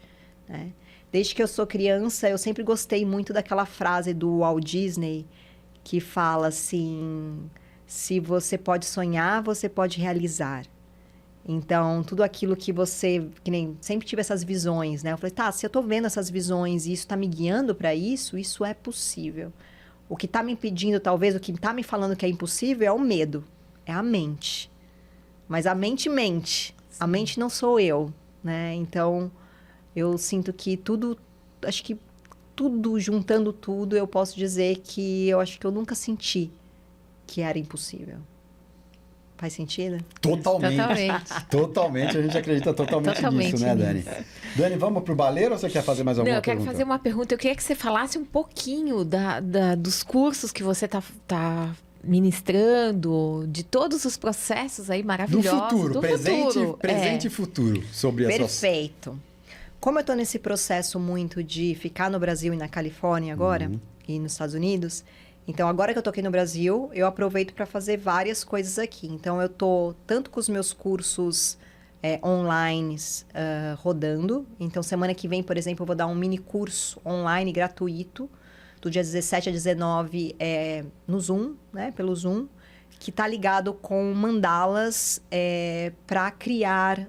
né? Desde que eu sou criança, eu sempre gostei muito daquela frase do Walt Disney, que fala assim... Se você pode sonhar, você pode realizar. Então, tudo aquilo que você... Que nem sempre tive essas visões, né? Eu falei, tá, se eu tô vendo essas visões e isso tá me guiando para isso, isso é possível. O que tá me impedindo, talvez, o que tá me falando que é impossível é o medo. É a mente. Mas a mente mente. A mente não sou eu, né? Então, eu sinto que tudo... Acho que tudo, juntando tudo, eu posso dizer que eu acho que eu nunca senti que era impossível. Faz sentido?
Totalmente.
Totalmente.
Totalmente, a gente acredita totalmente nisso, né, Dani?
nisso.
Dani, vamos pro baleiro ou você quer fazer mais alguma
Não, eu quero
pergunta?
fazer uma pergunta. Eu queria que você falasse um pouquinho dos cursos que você tá ministrando, de todos os processos aí
Do
maravilhosos.
futuro,
do futuro.
presente e futuro, sobre essas...
Perfeito. Como eu estou nesse processo muito de ficar no Brasil e na Califórnia agora, e nos Estados Unidos, então agora que eu tô aqui no Brasil, eu aproveito para fazer várias coisas aqui. Então eu tô tanto com os meus cursos online rodando. Então semana que vem, por exemplo, eu vou dar um mini curso online gratuito, do dia 17 a 19 no Zoom, né, pelo Zoom, que está ligado com mandalas para criar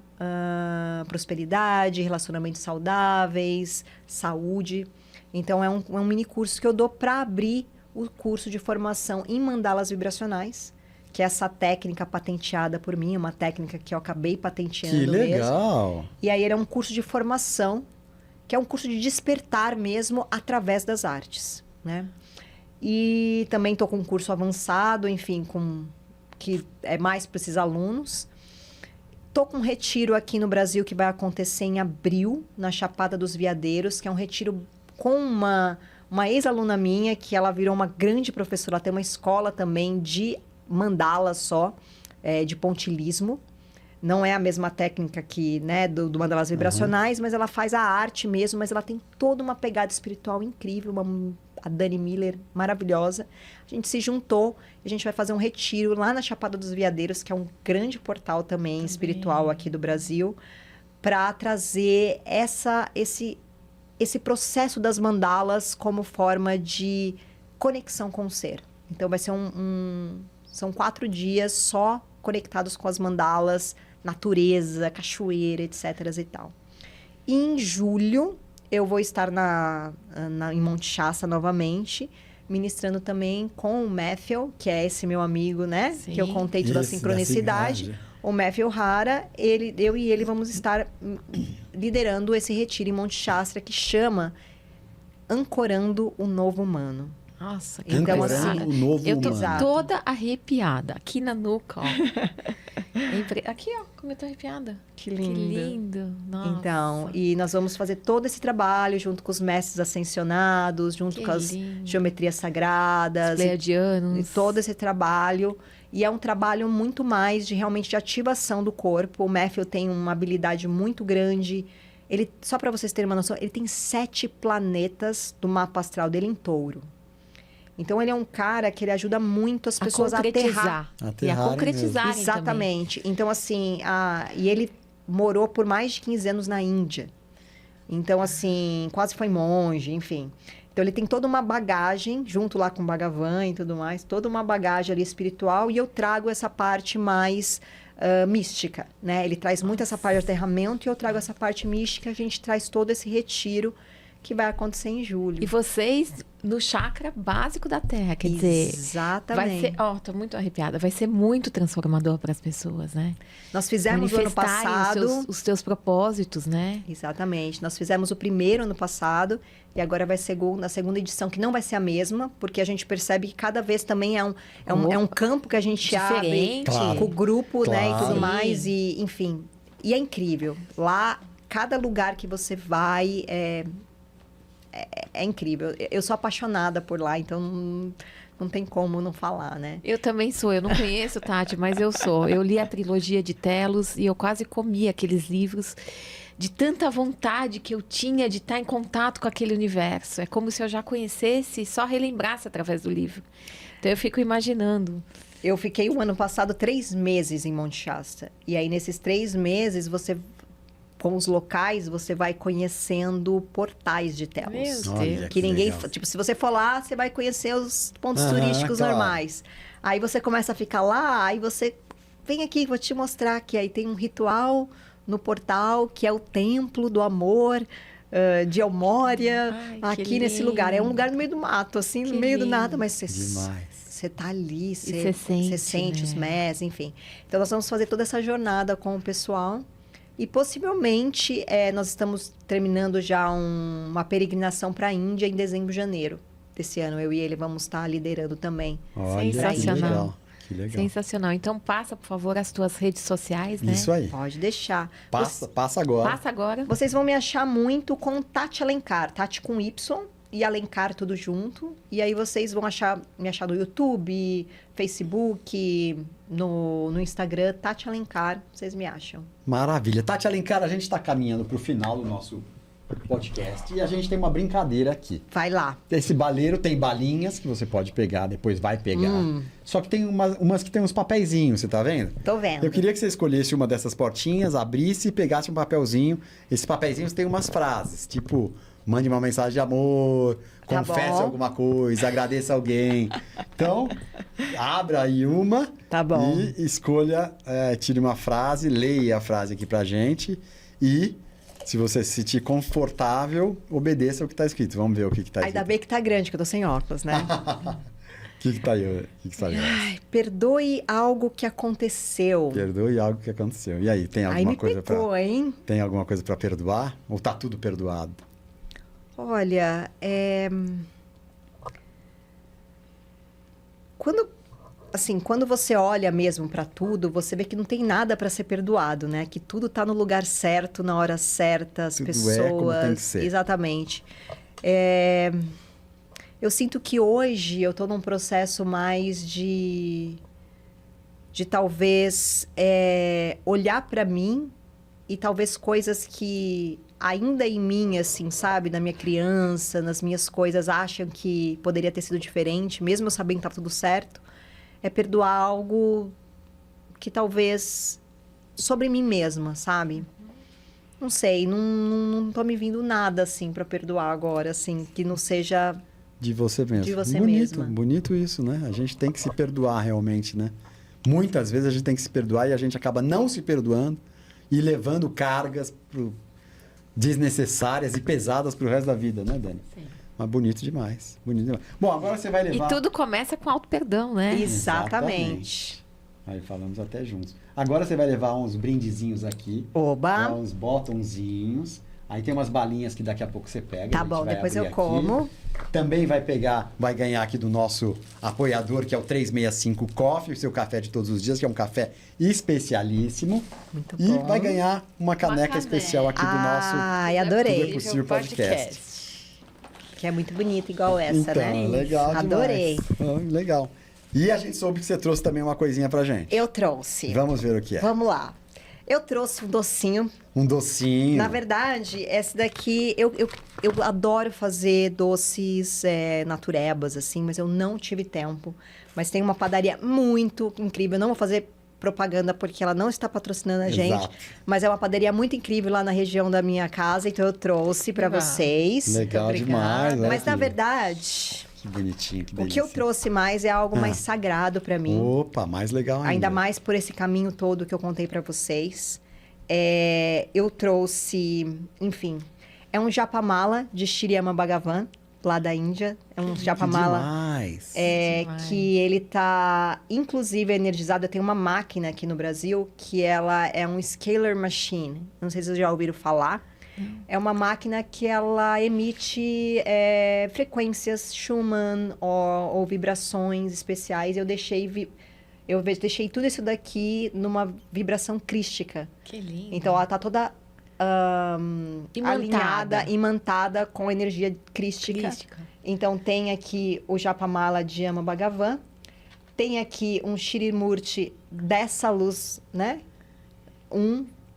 prosperidade, relacionamentos saudáveis, saúde. Então, é um mini curso que eu dou para abrir o curso de formação em mandalas vibracionais, que é essa técnica patenteada por mim, uma técnica que eu acabei patenteando
Que
mesmo.
legal!
E aí, ele é um curso de formação, que é um curso de despertar mesmo através das artes, né? E também estou com um curso avançado, enfim, que é mais para esses alunos. Estou com um retiro aqui no Brasil que vai acontecer em abril, na Chapada dos Veadeiros, que é um retiro com uma ex-aluna minha, que ela virou uma grande professora. Ela tem uma escola também de mandala só, de pontilismo. Não é a mesma técnica que, né, do mandalas vibracionais, mas ela faz a arte mesmo, mas ela tem toda uma pegada espiritual incrível, a Dani Miller, maravilhosa. A gente se juntou e a gente vai fazer um retiro lá na Chapada dos Veadeiros, que é um grande portal também espiritual aqui do Brasil, para trazer esse processo das mandalas como forma de conexão com o ser. Então, vai ser são 4 dias só conectados com as mandalas, natureza, cachoeira, etc. e tal. E em julho, eu vou estar em Monte Shasta novamente, ministrando também com o Matthew, que é esse meu amigo, né?
Sim.
Que eu contei toda a sincronicidade. O Matthew Hara, eu e ele vamos estar liderando esse retiro em Monte Shasta, que chama Ancorando o Novo Humano.
Nossa, que
Então,
coisa.
assim,
o novo
Eu tô
humano.
toda arrepiada. Aqui na nuca, ó. Aqui, ó, como eu tô arrepiada.
Que
Que lindo. Nossa.
Então, e nós vamos fazer todo esse trabalho junto com os mestres ascensionados, junto
Que
com as
lindo.
geometrias sagradas, e
Pleiadianos.
todo esse trabalho. E é um trabalho muito mais de realmente de ativação do corpo. O Matthew tem uma habilidade muito grande. Ele, só para vocês terem uma noção, ele tem 7 planetas do mapa astral dele em touro. Então, ele é um cara que ele ajuda muito as pessoas a aterrar.
E a
Aterrarem
concretizarem também.
Exatamente. Então, assim, e ele morou por mais de 15 anos na Índia. Então, assim, quase foi monge, enfim. Então, ele tem toda uma bagagem, junto lá com o Bhagavan e tudo mais, toda uma bagagem ali espiritual, e eu trago essa parte mais mística, né? Ele traz muito essa parte de aterramento e eu trago essa parte mística, a gente traz todo esse retiro que vai acontecer em julho.
E vocês no chakra básico da Terra, quer dizer...
Exatamente.
Vai ser, tô muito arrepiada, vai ser muito transformador para as pessoas, né?
Nós fizemos no ano passado...
os teus propósitos, né?
Exatamente. Nós fizemos o primeiro ano passado e agora vai ser a segunda edição, que não vai ser a mesma, porque a gente percebe que cada vez também é um campo que a gente abre
Claro.
com o grupo, né, e
Claro.
tudo mais, e enfim. E é incrível. Lá, cada lugar que você vai é incrível. Eu sou apaixonada por lá, então não tem como não falar, né?
Eu também sou, eu não conheço, Tati, mas eu sou. Eu li a trilogia de Telos e eu quase comi aqueles livros de tanta vontade que eu tinha de estar em contato com aquele universo. É como se eu já conhecesse e só relembrasse através do livro. Então eu fico imaginando.
Eu fiquei o ano passado 3 meses em Monte Shasta. E aí, nesses 3 meses, com os locais, você vai conhecendo portais de Telos.
Meu Deus.
Olha,
Que ninguém...
legal.
Tipo, se você for lá, você vai conhecer os pontos turísticos
claro.
normais. Aí você começa a ficar lá, aí você... Vem aqui, vou te mostrar que aí tem um ritual no portal, que é o Templo do Amor de Elmória,
Ai, que
aqui nesse
lindo.
lugar. É um lugar no meio do mato, assim, no
Que
meio do
lindo.
nada, mas
Demais.
você tá ali,
você sente,
os
né?
més, enfim. Então, nós vamos fazer toda essa jornada com o pessoal. E, possivelmente, nós estamos terminando já uma peregrinação para a Índia em dezembro, janeiro desse ano. Eu e ele vamos estar liderando também.
Olha,
Sensacional.
Que legal. Que legal.
Sensacional. Então passa, por favor, as tuas redes sociais, né?
Isso aí.
Pode deixar.
Passa agora.
Passa agora.
Vocês vão me achar muito com Tati Alencar. Tati com Y e Alencar tudo junto. E aí vocês vão me achar no YouTube, Facebook, no Instagram. Tati Alencar, vocês me acham.
Maravilha. Tati Alencar, a gente está caminhando para o final do nosso podcast e a gente tem uma brincadeira aqui.
Vai lá.
Esse baleiro tem balinhas que você pode pegar, depois vai pegar. Só que tem umas que tem uns papeizinhos, você tá vendo?
Tô vendo.
Eu queria que você escolhesse uma dessas portinhas, abrisse e pegasse um papelzinho. Esses papeizinhos têm umas frases, tipo, mande uma mensagem de amor,
Tá
confesse
bom.
alguma coisa, agradeça alguém. Então, abra aí uma
Tá bom.
e escolha, tire uma frase, leia a frase aqui pra gente e... Se você se sentir confortável, obedeça o que está escrito. Vamos ver o que está escrito.
Ainda bem que tá grande, que eu tô sem óculos, né?
O que está aí? O que está aí?
Ai, perdoe algo que aconteceu.
Perdoe algo que aconteceu. E aí, tem
Aí
alguma
me
coisa
pegou,
para
hein?
tem alguma coisa para perdoar? Ou tá tudo perdoado?
Olha, quando você olha mesmo para tudo, você vê que não tem nada para ser perdoado, né? Que tudo tá no lugar certo, na hora certa, as
Tudo
pessoas.
é como tem que ser.
Exatamente. Eu sinto que hoje eu tô num processo mais de talvez olhar para mim e talvez coisas que ainda em mim, assim, sabe? Na minha criança, nas minhas coisas, acham que poderia ter sido diferente, mesmo eu sabendo que tá tudo certo. É perdoar algo que talvez sobre mim mesma, sabe? Não sei, não tô me vindo nada assim para perdoar agora, assim, que não seja
De você mesmo.
De você
bonito,
mesma.
bonito isso, né? A gente tem que se perdoar realmente, né? Muitas vezes a gente tem que se perdoar e a gente acaba não se perdoando e levando cargas desnecessárias e pesadas pro resto da vida, né, Dani?
Sim.
Mas bonito demais. Bonito demais. Bom, agora você vai
E
levar...
tudo começa com auto-perdão, né?
exatamente.
Aí falamos até juntos. Agora você vai levar uns brindezinhos aqui.
Oba!
Uns botãozinhos. Aí tem umas balinhas que daqui a pouco você pega.
Tá
a gente
bom,
vai
depois
abrir
eu como.
Também vai ganhar aqui do nosso apoiador, que é o 365 Coffee, o seu café de todos os dias, que é um café especialíssimo.
Muito
E
bom.
vai ganhar uma caneca
caneca.
especial aqui do nosso
Ai,
Tudo é
adorei.
Possível podcast.
Que é muito bonito igual essa,
Então,
né?
legal demais.
Adorei.
Legal. E a gente soube que você trouxe também uma coisinha pra gente.
Eu trouxe.
Vamos ver o que é.
Vamos lá. Eu trouxe um docinho.
Um docinho.
Na verdade, esse daqui... Eu adoro fazer doces naturebas, assim, mas eu não tive tempo. Mas tem uma padaria muito incrível. Eu não vou fazer propaganda porque ela não está patrocinando a
Exato.
gente, mas é uma padaria muito incrível lá na região da minha casa, então eu trouxe para
Legal.
vocês.
Legal
Muito
demais.
obrigada.
olha
Mas na
que-
verdade,
Que bonitinho, que
o
delícia.
que eu trouxe mais é algo mais sagrado para mim.
Opa, mais legal ainda.
Ainda mais por esse caminho todo que eu contei para vocês. Eu trouxe, enfim, é um japamala de Shiriyama Bhagavan, lá da Índia. É um
Que
japamala
demais.
Demais.
que ele tá, inclusive, energizado. Eu tenho uma máquina aqui no Brasil que ela é um scalar machine. Não sei se vocês já ouviram falar. É uma máquina que ela emite frequências Schumann ou vibrações especiais. Eu deixei tudo isso daqui numa vibração crística.
Que lindo.
Então, ela tá toda alinhada, imantada com energia crística.
Crística.
Então, tem aqui o Japamala de Yama Bhagavan. Tem aqui um Shirimurti dessa luz, né?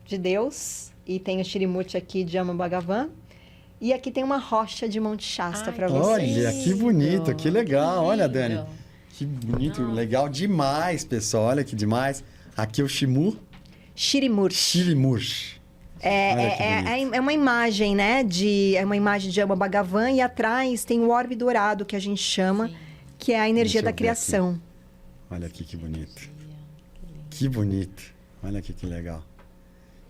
De Deus. E tem o Shirimurti aqui de Yama Bhagavan. E aqui tem uma rocha de Monte Shasta
Ai,
para
que
vocês.
Olha, que bonito, que legal. Olha,
lindo.
Dani. Que bonito, legal demais, pessoal. Olha que demais. Aqui é o
Shirimurti.
Shirimurti. Olha que bonito.
É uma imagem, né? É uma imagem de Yama Bhagavan e atrás tem o orbe dourado, que a gente chama,
Sim.
que é a energia
Deixa eu
da
ver
criação.
Olha aqui que bonito. Que bonito. Olha aqui que legal.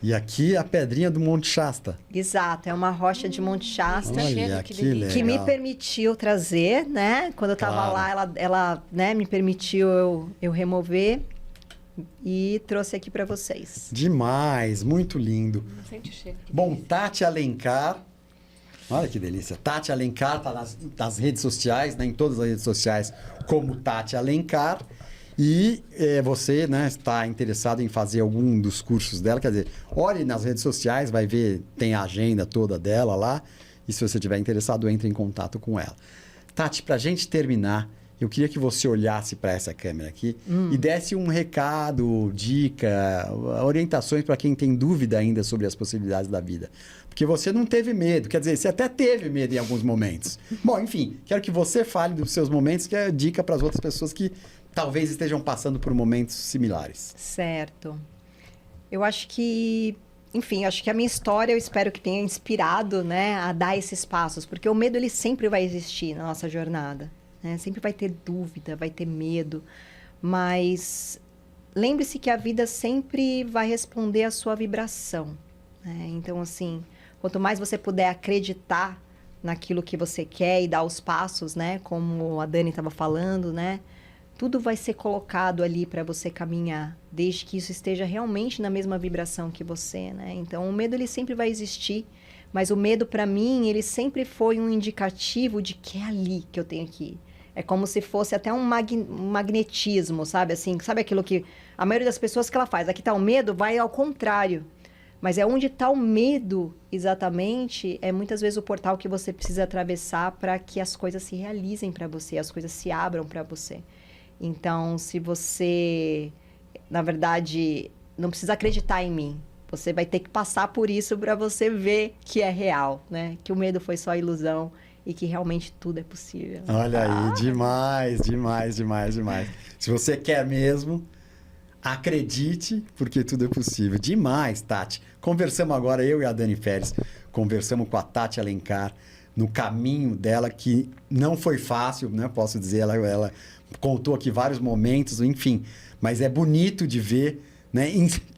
E aqui a pedrinha do Monte Shasta.
Exato, é uma rocha de Monte Shasta.
Cheiro,
Olha
que
que
delícia.
legal.
Que me permitiu trazer, né? Quando eu estava
Claro.
lá, ela né, me permitiu eu remover e trouxe aqui para vocês.
Demais, muito lindo.
Não sente o cheiro.
Bom, Tati Alencar. Olha que delícia. Tati Alencar tá nas redes sociais, né, em todas as redes sociais, como Tati Alencar. E você, né, está interessado em fazer algum dos cursos dela, quer dizer, olhe nas redes sociais, vai ver, tem a agenda toda dela lá. E se você estiver interessado, entre em contato com ela. Tati, para a gente terminar, eu queria que você olhasse para essa câmera aqui e desse um recado, dica, orientações para quem tem dúvida ainda sobre as possibilidades da vida. Porque você não teve medo, quer dizer, você até teve medo em alguns momentos. Bom, enfim, quero que você fale dos seus momentos, que é dica para as outras pessoas que talvez estejam passando por momentos similares.
Certo. Eu acho que, enfim, acho que a minha história eu espero que tenha inspirado, né, a dar esses passos, porque o medo ele sempre vai existir na nossa jornada, né? Sempre vai ter dúvida, vai ter medo, mas lembre-se que a vida sempre vai responder à sua vibração, né? Então, assim, quanto mais você puder acreditar naquilo que você quer e dar os passos, né, como a Dani estava falando, né? Tudo vai ser colocado ali para você caminhar, desde que isso esteja realmente na mesma vibração que você, né? Então, o medo ele sempre vai existir, mas o medo para mim, ele sempre foi um indicativo de que é ali que eu tenho que ir. É como se fosse até um magnetismo, sabe? Assim, sabe aquilo que a maioria das pessoas que ela faz, aqui tá o medo, vai ao contrário. Mas é onde está o medo, exatamente, é muitas vezes o portal que você precisa atravessar para que as coisas se realizem para você, as coisas se abram para você. Então, se você, na verdade, não precisa acreditar em mim, você vai ter que passar por isso para você ver que é real, né? Que o medo foi só ilusão e que realmente tudo é possível.
Olha aí, demais, demais, demais, demais. Se você quer mesmo, acredite, porque tudo é possível. Demais, Tati. Conversamos agora, eu e a Dani Ferres, conversamos com a Tati Alencar no caminho dela, que não foi fácil, né? Posso dizer, ela contou aqui vários momentos, enfim. Mas é bonito de ver, né?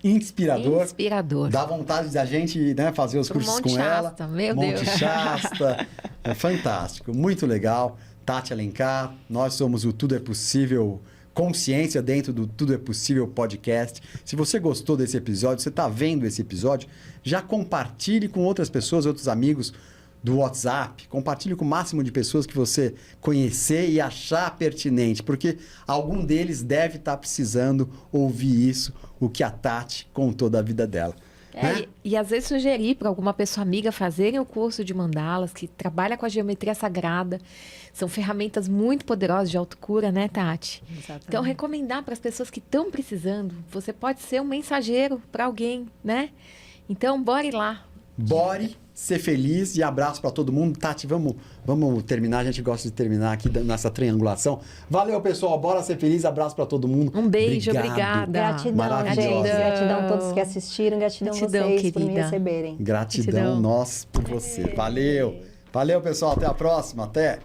Inspirador.
Inspirador.
Dá vontade da gente, né, fazer os
Pro
cursos
Monte
com ela.
Shasta, meu
Monte
Deus.
Shasta. É fantástico, muito legal. Tati Alencar, nós somos o Tudo é Possível Consciência dentro do Tudo é Possível podcast. Se você gostou desse episódio, você está vendo esse episódio, já compartilhe com outras pessoas, outros amigos do WhatsApp. Compartilhe com o máximo de pessoas que você conhecer e achar pertinente, porque algum deles deve estar precisando ouvir isso, o que a Tati contou da vida dela. Né?
E às vezes sugerir para alguma pessoa amiga fazerem o curso de mandalas, que trabalha com a geometria sagrada. São ferramentas muito poderosas de autocura, né, Tati?
Exatamente.
Então, recomendar para as pessoas que estão precisando. Você pode ser um mensageiro para alguém, né? Então, bora ir lá.
Bore, ser feliz e abraço pra todo mundo. Tati, vamos terminar. A gente gosta de terminar aqui nessa triangulação. Valeu, pessoal. Bora ser feliz. Abraço pra todo mundo.
Um beijo,
Obrigado.
obrigada.
Gratidão,
Maravilhosa.
gente. Gratidão a todos que assistiram. Gratidão,
Gratidão,
vocês por me
querida.
receberem.
Gratidão
Gratidão.
nós por você. Valeu. Valeu, pessoal. Até a próxima. Até.